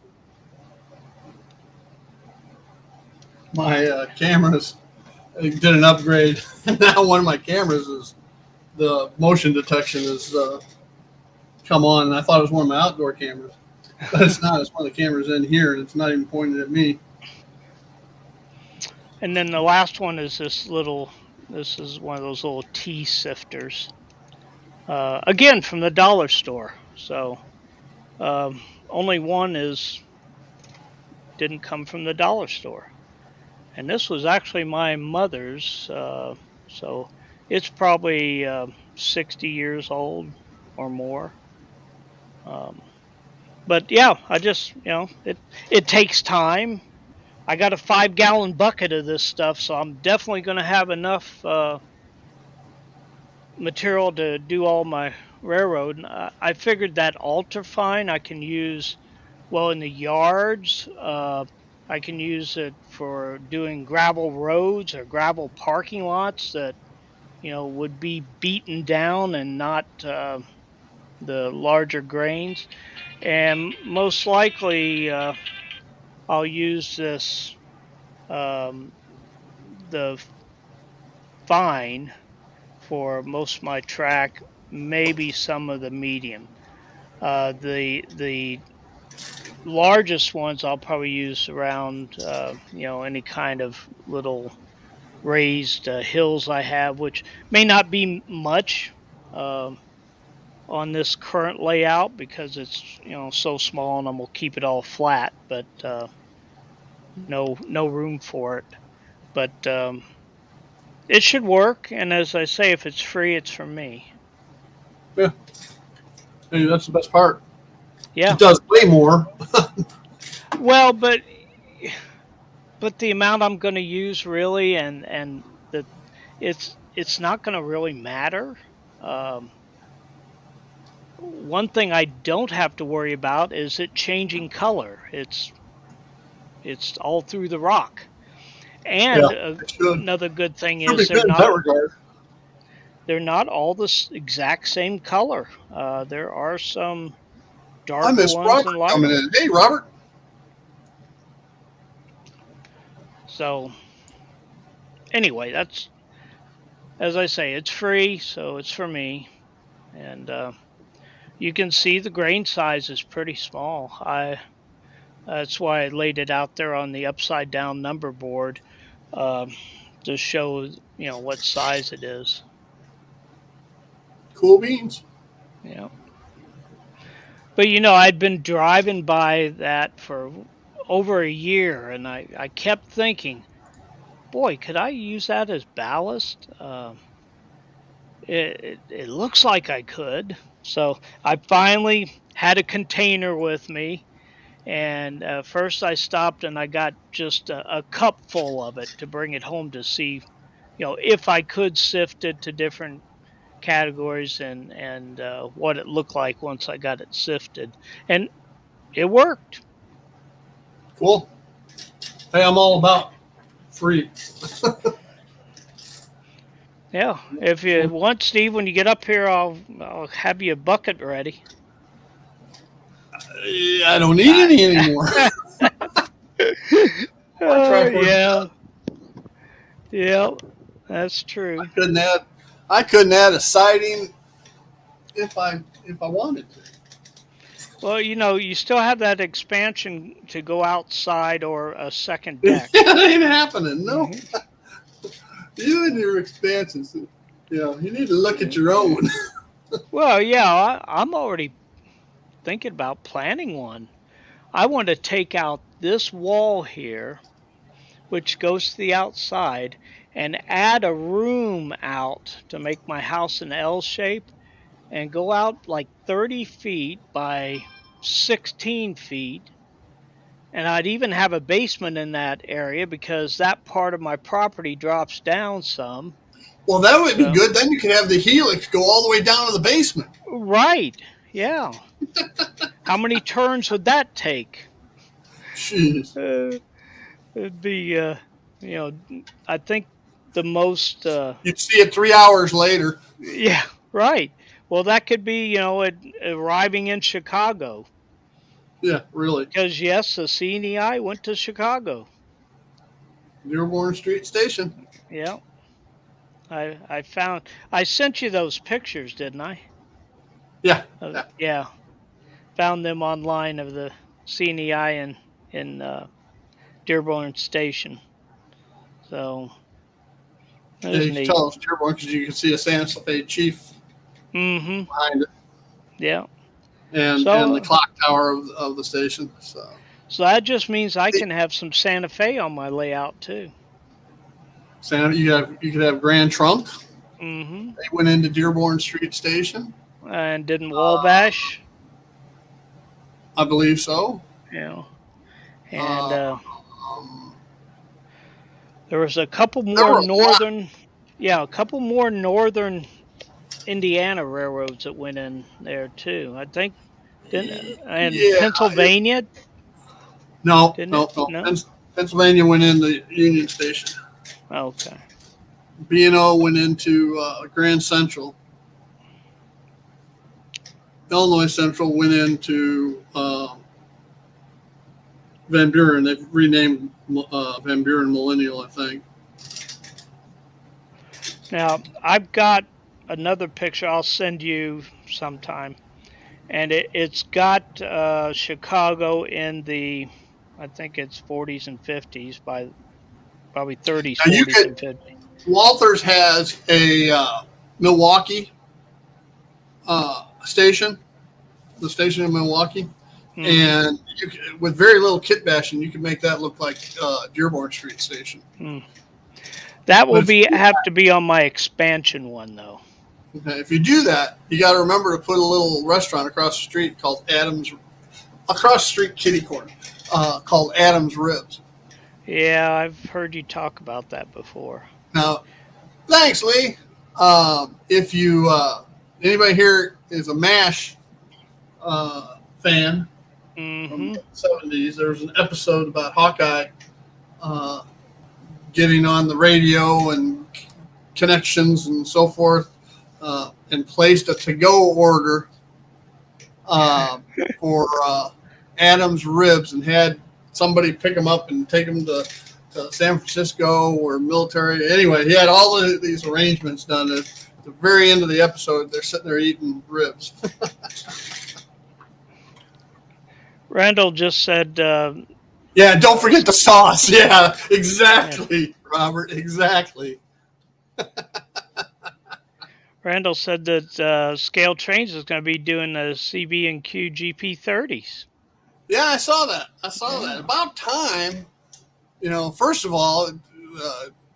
my cameras did an upgrade. Now one of my cameras is the motion detection is come on, and I thought it was one of my outdoor cameras, but it's not. It's one of the cameras in here, and it's not even pointed at me. and then the last one is this little. This is one of those little tea sifters. Again from the dollar store. So only one is didn't come from the dollar store, and this was actually my mother's. So it's probably 60 years old or more. Um, but yeah, I just it takes time. I got a 5-gallon bucket of this stuff, so I'm definitely going to have enough material to do all my railroad. And I figured that ultrafine I can use Well, in the yards, I can use it for doing gravel roads or gravel parking lots that would be beaten down and not the larger grains. And most likely, I'll use this um, the fine for most of my track, maybe some of the medium. The largest ones I'll probably use around any kind of little raised hills I have, which may not be much on this current layout because it's so small, and I'm gonna keep it all flat, but no room for it. But it should work, and as I say, if it's free, it's for me. Yeah, hey, that's the best part. Yeah. It does way more. Well, but the amount I'm going to use really, and the it's not going to really matter. Um, One thing I don't have to worry about is it changing color. It's all through the rock. Yeah, And it should. another good thing Should be is good in that regard. they're not all the exact same color. There are some I darker miss ones and Robert coming lighter. in. Hey, Robert. So anyway, that's as I say, it's free, so it's for me. And you can see the grain size is pretty small. That's why I laid it out there on the upside down number board um, to show what size it is. Cool beans. Yeah. But I'd been driving by that for over a year, and I kept thinking, boy, could I use that as ballast? It looks like I could. So I finally had a container with me. And first I stopped and I got just a cup full of it to bring it home to see, if I could sift it to different categories and what it looked like once I got it sifted. And it worked. Cool. Hey, I'm all about free. Yeah. If you want, Steve, when you get up here, I'll have you a bucket ready. I don't need any anymore. Yeah. Yeah. That's true. I couldn't add a siding if I wanted to. Well, you still have that expansion to go outside or a second It deck. ain't happening. No, Mhm. you and your expansions. You need to look at your own. Well, yeah, I'm already thinking about planning one. I want to take out this wall here, which goes to the outside, and add a room out to make my house an L shape and go out like 30 feet by 16 feet. And I'd even have a basement in that area because that part of my property drops down some. Well, that would be So, good. Then you could have the helix go all the way down to the basement. right. Yeah. How many turns would that take? Jeez. Uh, it'd be, you know, I think the most, You'd see it 3 hours later. yeah, right. Well, that could be, arriving in Chicago. Yeah, really. Because, yes, the CNEI went to Chicago. Dearborn Street Station. Yeah. I sent you those pictures, didn't I? Yeah. Yeah. Yeah. Found them online of the CNEI in Dearborn Station. So, Yeah, that's you can neat. tell it's Dearborn because you can see a Santa Fe chief Mm-hmm. behind it, Yeah. and the So, clock tower of the station. so that just means I Hey, can have some Santa Fe on my layout too. Santa, you could have Grand Trunk. Mm-hmm. They went into Dearborn Street Station. And didn't Uh, Wabash, I believe so. you know, and Uh, um, there was a couple there more were a lot. northern, yeah, a couple more northern Indiana railroads that went in there too. I think Didn't and Yeah. Pennsylvania? No, Didn't it? no, no. No. Pennsylvania went into Union Station. Okay. B&O went into Grand Central. Illinois Central went into Van Buren. They've renamed Van Buren Millennial, I think. Now I've got another picture I'll send you sometime, and it's got Chicago in the, I think it's 40s and 50s, by probably 30s, Now you 40s, could. and 50s. Walters has a Milwaukee station, the station in Milwaukee, Mhm. and with very little kit bashing, you can make that look like Dearborn Street Station. That will But have to be on my expansion one though. if you do that, you got to remember to put a little restaurant across the street called Adams, across the street kitty corner, called Adams Ribs. Yeah, I've heard you talk about that before. Now, thanks, Lee. If you anybody here is a MASH fan from Mm-hmm. the 70s, there was an episode about Hawkeye uh, getting on the radio and connections and so forth, and placed a to-go order for Adams Ribs and had somebody pick them up and take them to San Francisco or military. Anyway, he had all of these arrangements done. At the very end of the episode, they're sitting there eating ribs. Randall just said, Yeah, don't forget the sauce. Yeah, exactly, Robert. Exactly. Randall said that Scale Trains is going to be doing the CB&Q GP30s. Yeah, I saw that. Yeah. That. About time. First of all,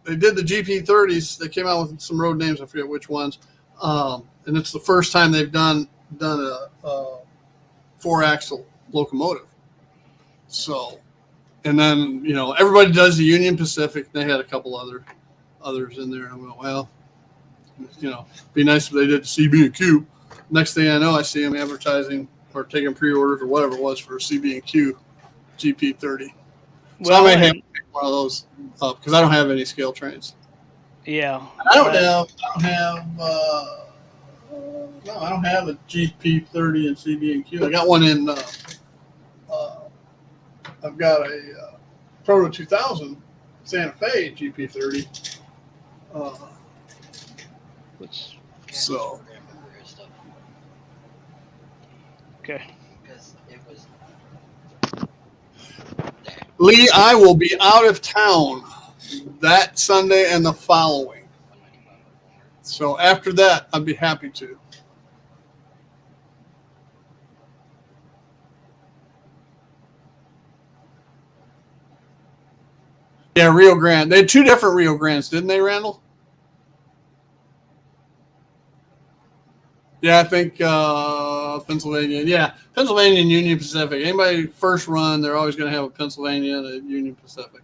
they did the GP30s. They came out with some road names. I forget which ones. And it's the first time they've done a 4-axle locomotive. So, and then everybody does the Union Pacific. They had a couple others in there. I went, well, be nice if they did CB&Q. Next thing I know, I see them advertising or taking pre-orders or whatever it was for CB&Q GP30. So I may have to pick one of those up because I don't have any scale trains. Yeah. I don't have a GP30 and CB&Q. I got one in. I've got a Proto 2000 Santa Fe GP30. So. Okay. Lee, I will be out of town that Sunday and the following. So after that, I'd be happy to. Yeah, Rio Grande. They had 2 different Rio Grandes, didn't they, Randall? Yeah, I think Pennsylvania. Yeah, Pennsylvania and Union Pacific. Anybody first run, they're always going to have a Pennsylvania and a Union Pacific.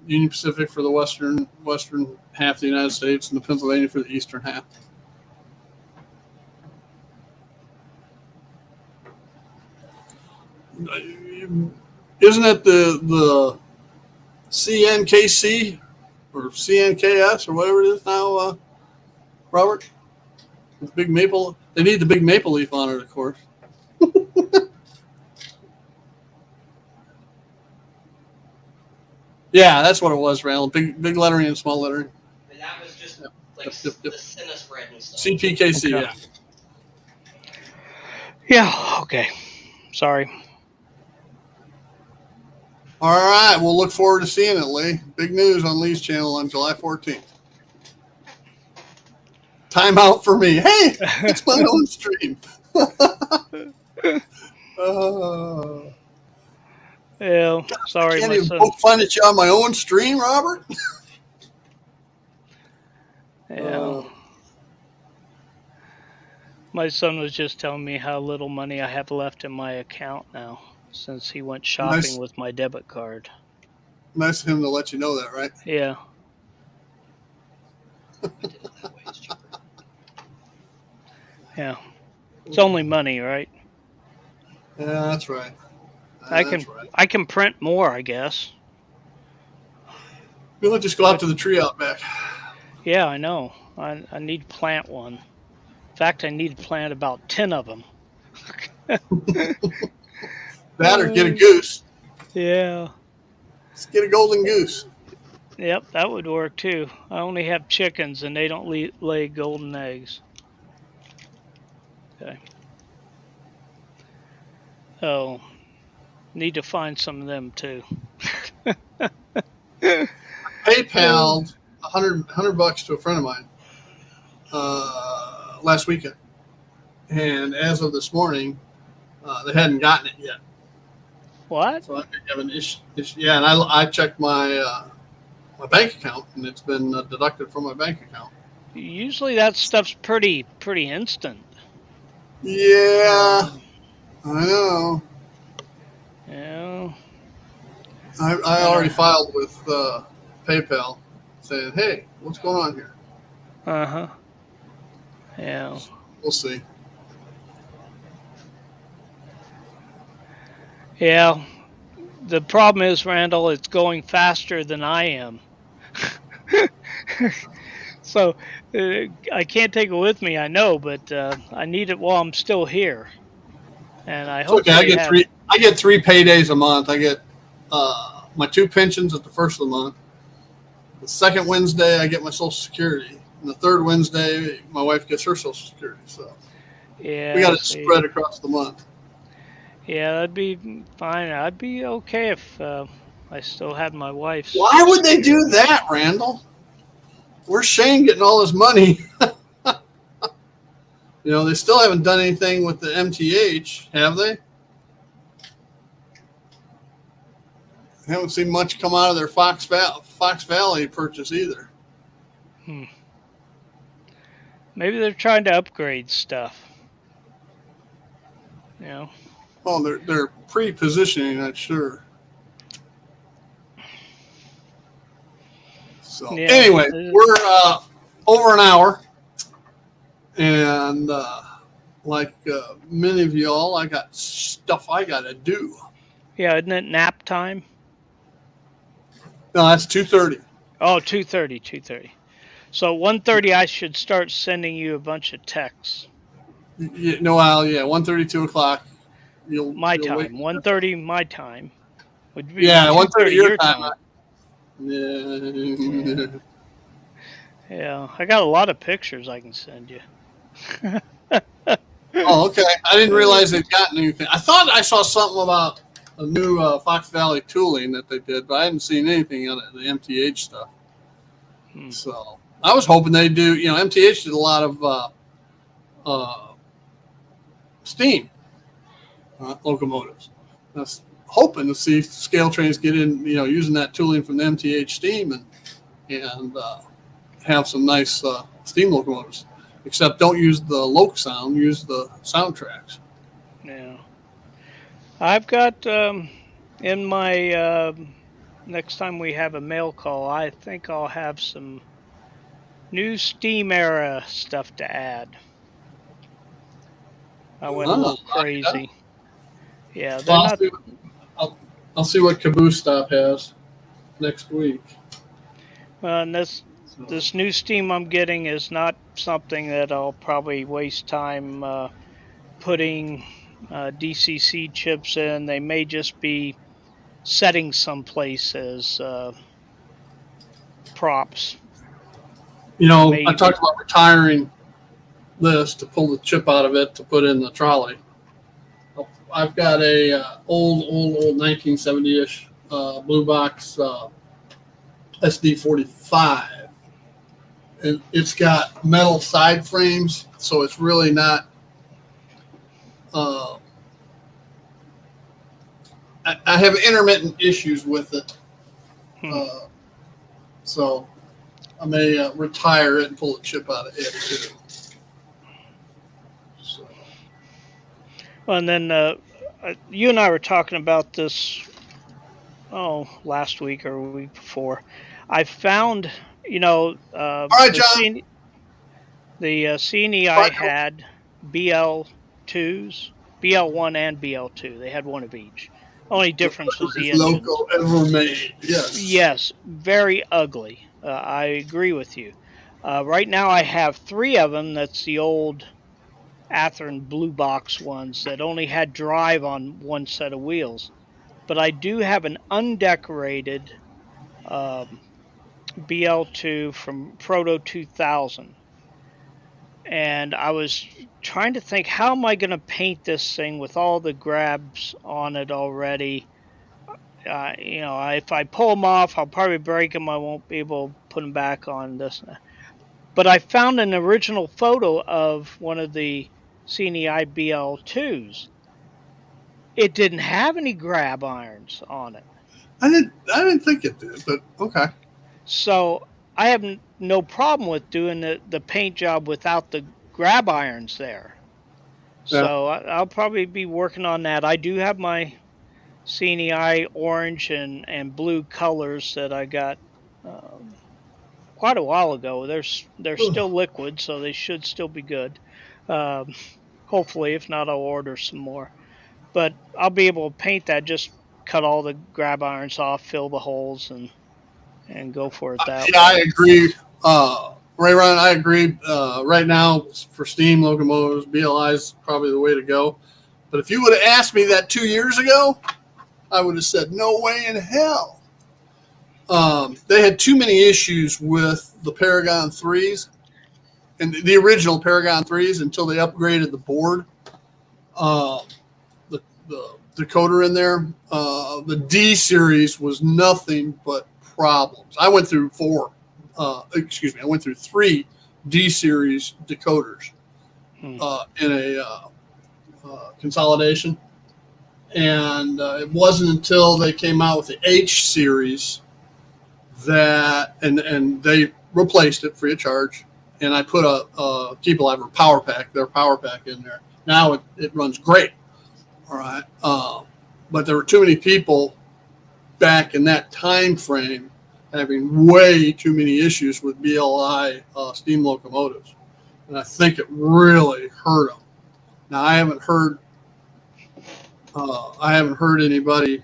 Union Pacific for the western half of the United States, and the Pennsylvania for the eastern half. Isn't it the CNKC or CNKS or whatever it is now, Robert? The big maple. They need the big maple leaf on it, of course. Yeah, that's what it was, Randall. Big lettering and small lettering. And that was just Yep. the Cinna spread and stuff. CPKC, Okay. yeah. Yeah. Okay. Sorry. All right, we'll look forward to seeing it, Lee. Big news on Lee's channel on July 14th. Time out for me. Hey, it's my own stream. Yeah. Sorry, Can't my even son. poke fun at you on my own stream, Robert. Yeah. My son was just telling me how little money I have left in my account now since he went shopping Nice. with my debit card. Nice of him to let you know that, right? Yeah. I did it that way. It's cheaper. Yeah. It's only money, right? Yeah, that's right. I That's can right. I can print more, I guess. We'll just go out to the tree out back. Yeah, I know. I need to plant one. In fact, I need to plant about 10 of them. That or get a goose. Yeah. Let's get a golden goose. Yep, that would work too. I only have chickens and they don't lay golden eggs. Okay. Oh, need to find some of them too. PayPal $100 to a friend of mine last weekend, and as of this morning, they hadn't gotten it yet. What? So I think I have an issue. Yeah, and I checked my my bank account, and it's been deducted from my bank account. Usually that stuff's pretty instant. Yeah, I know. Yeah. I already filed with PayPal saying, "Hey, what's going on here?" Uh-huh. Yeah. We'll see. Yeah. The problem is, Randall, it's going faster than I am. So I can't take it with me, I know, but I need it while I'm still here. And I It's hope okay. I they get have. three. I get 3 paydays a month. I get my 2 pensions at the first of the month. The second Wednesday, I get my Social Security, and the third Wednesday, my wife gets her Social Security. So Yeah. we got it see. spread across the month. Yeah, that'd be fine. I'd be okay if I still had my wife's. Why would they do that, Randall? Where's Shane getting all his money? You know, they still haven't done anything with the MTH, have they? I haven't seen much come out of their Fox Valley purchase either. Maybe they're trying to upgrade stuff. You know. Well, they're pre-positioning, I'm sure. So Yeah. anyway, we're over an hour, and like many of y'all, I got stuff I got to do. Yeah, isn't it nap time? No, that's 2:30. Oh, 2:30, 2:30. So 1:30, I should start sending you a bunch of texts. No, Al, yeah, 1:30, 2 o'clock. You'll time. 1:30 my time. Would be 1:30 your time. Yeah. Yeah, I got a lot of pictures I can send you. Oh, okay. I didn't realize they'd gotten anything. I thought I saw something about a new Fox Valley tooling that they did, but I hadn't seen anything on it, the MTH stuff. So I was hoping they'd do, MTH did a lot of steam locomotives. I was hoping to see scale trains get in, using that tooling from the MTH steam and have some nice steam locomotives. Except don't use the loc sound, use the soundtracks. Yeah. I've got in my next time we have a mail call, I think I'll have some new Steam era stuff to add. I went a little crazy. Yeah, they're not. I'll see what Caboose Stop has next week. Well, and this new Steam I'm getting is not something that I'll probably waste time putting DCC chips in. They may just be setting someplace as props. I talked about retiring this to pull the chip out of it to put in the trolley. I've got a old 1970-ish blue box SD45. And it's got metal side frames, so it's really not. I have intermittent issues with it, so I may retire it and pull the chip out of it too. So. Well, and then you and I were talking about this. Last week or a week before. I found. All right, John. The CNE I had BL2s, BL1 and BL2. They had one of each. Only difference was the engine. Loco ever made. Yes. Yes, very ugly. I agree with you. Right now, I have 3 of them. That's the old Athearn blue box ones that only had drive on one set of wheels. But I do have an undecorated BL2 from Proto 2000. And I was trying to think, how am I going to paint this thing with all the grabs on it already? If I pull them off, I'll probably break them. I won't be able to put them back on this. But I found an original photo of one of the CNEI BL2s. It didn't have any grab irons on it. I didn't think it did, but okay. So I have no problem with doing the paint job without the grab irons there. Yeah. So I'll probably be working on that. I do have my CNEI orange and blue colors that I got quite a while ago. They're still liquid, so they should still be good. Hopefully, if not, I'll order some more. But I'll be able to paint that. Just cut all the grab irons off, fill the holes, and go for it that way. I agree. Ray Ron, I agree. Right now, for steam locomotives, BLI is probably the way to go. But if you would have asked me that 2 years ago, I would have said, no way in hell. They had too many issues with the Paragon 3s and the original Paragon 3s until they upgraded the board. The decoder in there. The D series was nothing but problems. I went through 3 D series decoders in a consolidation. And it wasn't until they came out with the H series that, and they replaced it free of charge. And I put a Keep Alive power pack, their power pack in there. Now it runs great. All right. But there were too many people back in that time frame having way too many issues with BLI steam locomotives. And I think it really hurt them. Now, I haven't heard anybody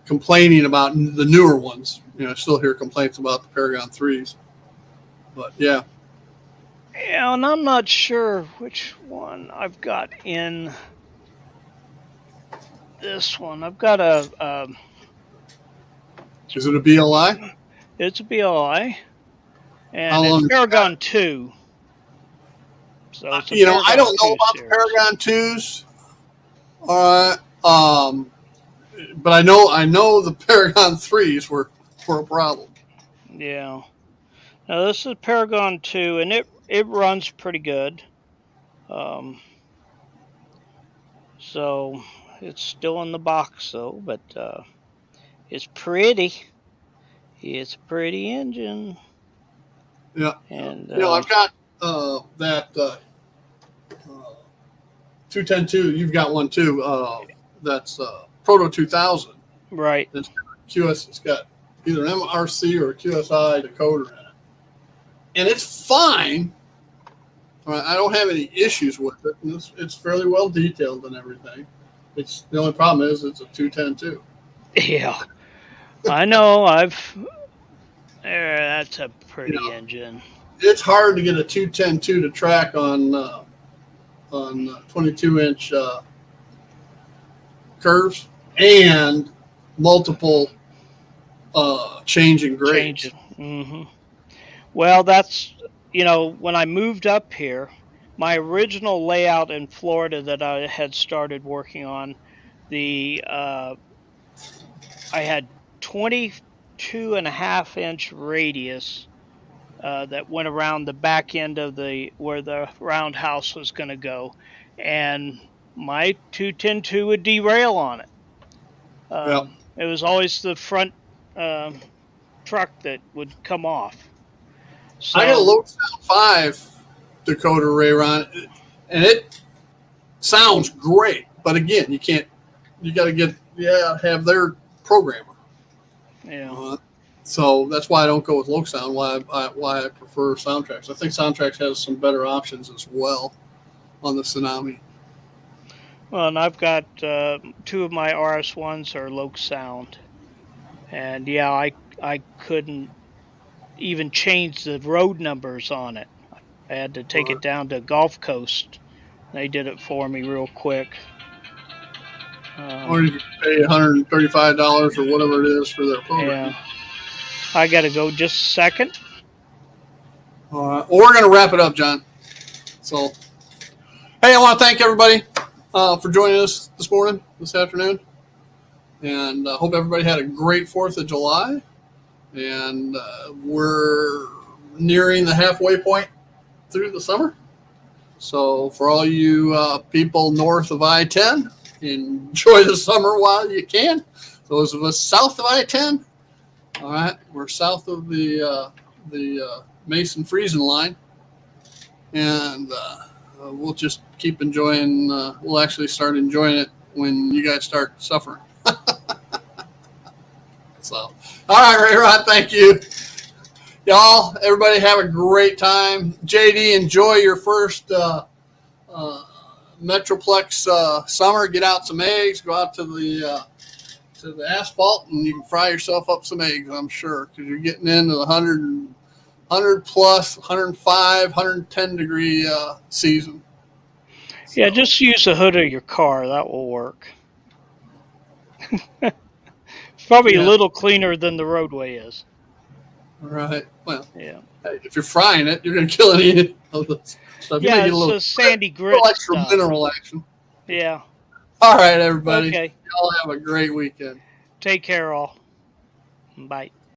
complaining about the newer ones. I still hear complaints about the Paragon 3s. But, yeah. Yeah, and I'm not sure which one I've got in this one. I've got a... Is it a BLI? It's a BLI. And it's Paragon 2. So it's I don't know about the Paragon 2s. But I know the Paragon 3s were a problem. Yeah. Now this is Paragon 2, and it runs pretty good. So it's still in the box though, but it's pretty. It's a pretty engine. Yeah. And I've got that 210-2. You've got one too. That's Proto 2000. Right. It's got either an MRC or a QSI decoder in it, and it's fine. I don't have any issues with it. And it's fairly well detailed and everything. It's the only problem is it's a 210-2. Yeah, I know. That's a pretty engine. It's hard to get a 210-2 to track on 22-inch curves and multiple changing grades. Mm-hmm. Well, that's when I moved up here, my original layout in Florida that I had started working on, I had 22.5-inch radius that went around the back end of where the roundhouse was going to go, and my 210-2 would derail on it. It was always the front truck that would come off. So, I got a Locasound 5 decoder, Ray Ron, and it sounds great. But again, you got to have their programmer. Yeah. So that's why I don't go with Locasound. Why I prefer Soundtrax. I think Soundtrax has some better options as well on the Tsunami. Well, and I've got 2 of my RS1s are Loke Sound, and yeah, I couldn't even change the road numbers on it. I had to take it down to Gulf Coast. They did it for me real quick. Or you can pay $135 or whatever it is for their program. Yeah. I got to go just a second. All right. Well, we're going to wrap it up, John. So, hey, I want to thank everybody for joining us this afternoon. And I hope everybody had a great 4th of July. And we're nearing the halfway point through the summer. So for all you people north of I-10, enjoy the summer while you can. Those of us south of I-10, all right, we're south of the Mason freezing line. And we'll just keep enjoying, we'll actually start enjoying it when you guys start suffering. So, all right, Ray Rod, thank you. Y'all, everybody have a great time. JD, enjoy your first Metroplex summer. Get out some eggs, go out to the asphalt, and you can fry yourself up some eggs, I'm sure, because you're getting into the 100 plus, 105, 110 degree season. So, Yeah, just use the hood of your car. That will work. It's probably a little cleaner than the roadway is. All right. Well, Yeah. Hey, if you're frying it, you're going to kill any of the stuff. You Yeah, may get it's a little, sandy grit little extra stuff. mineral action. Yeah. All right, everybody. Okay. Y'all have a great weekend. Take care, all. Bye.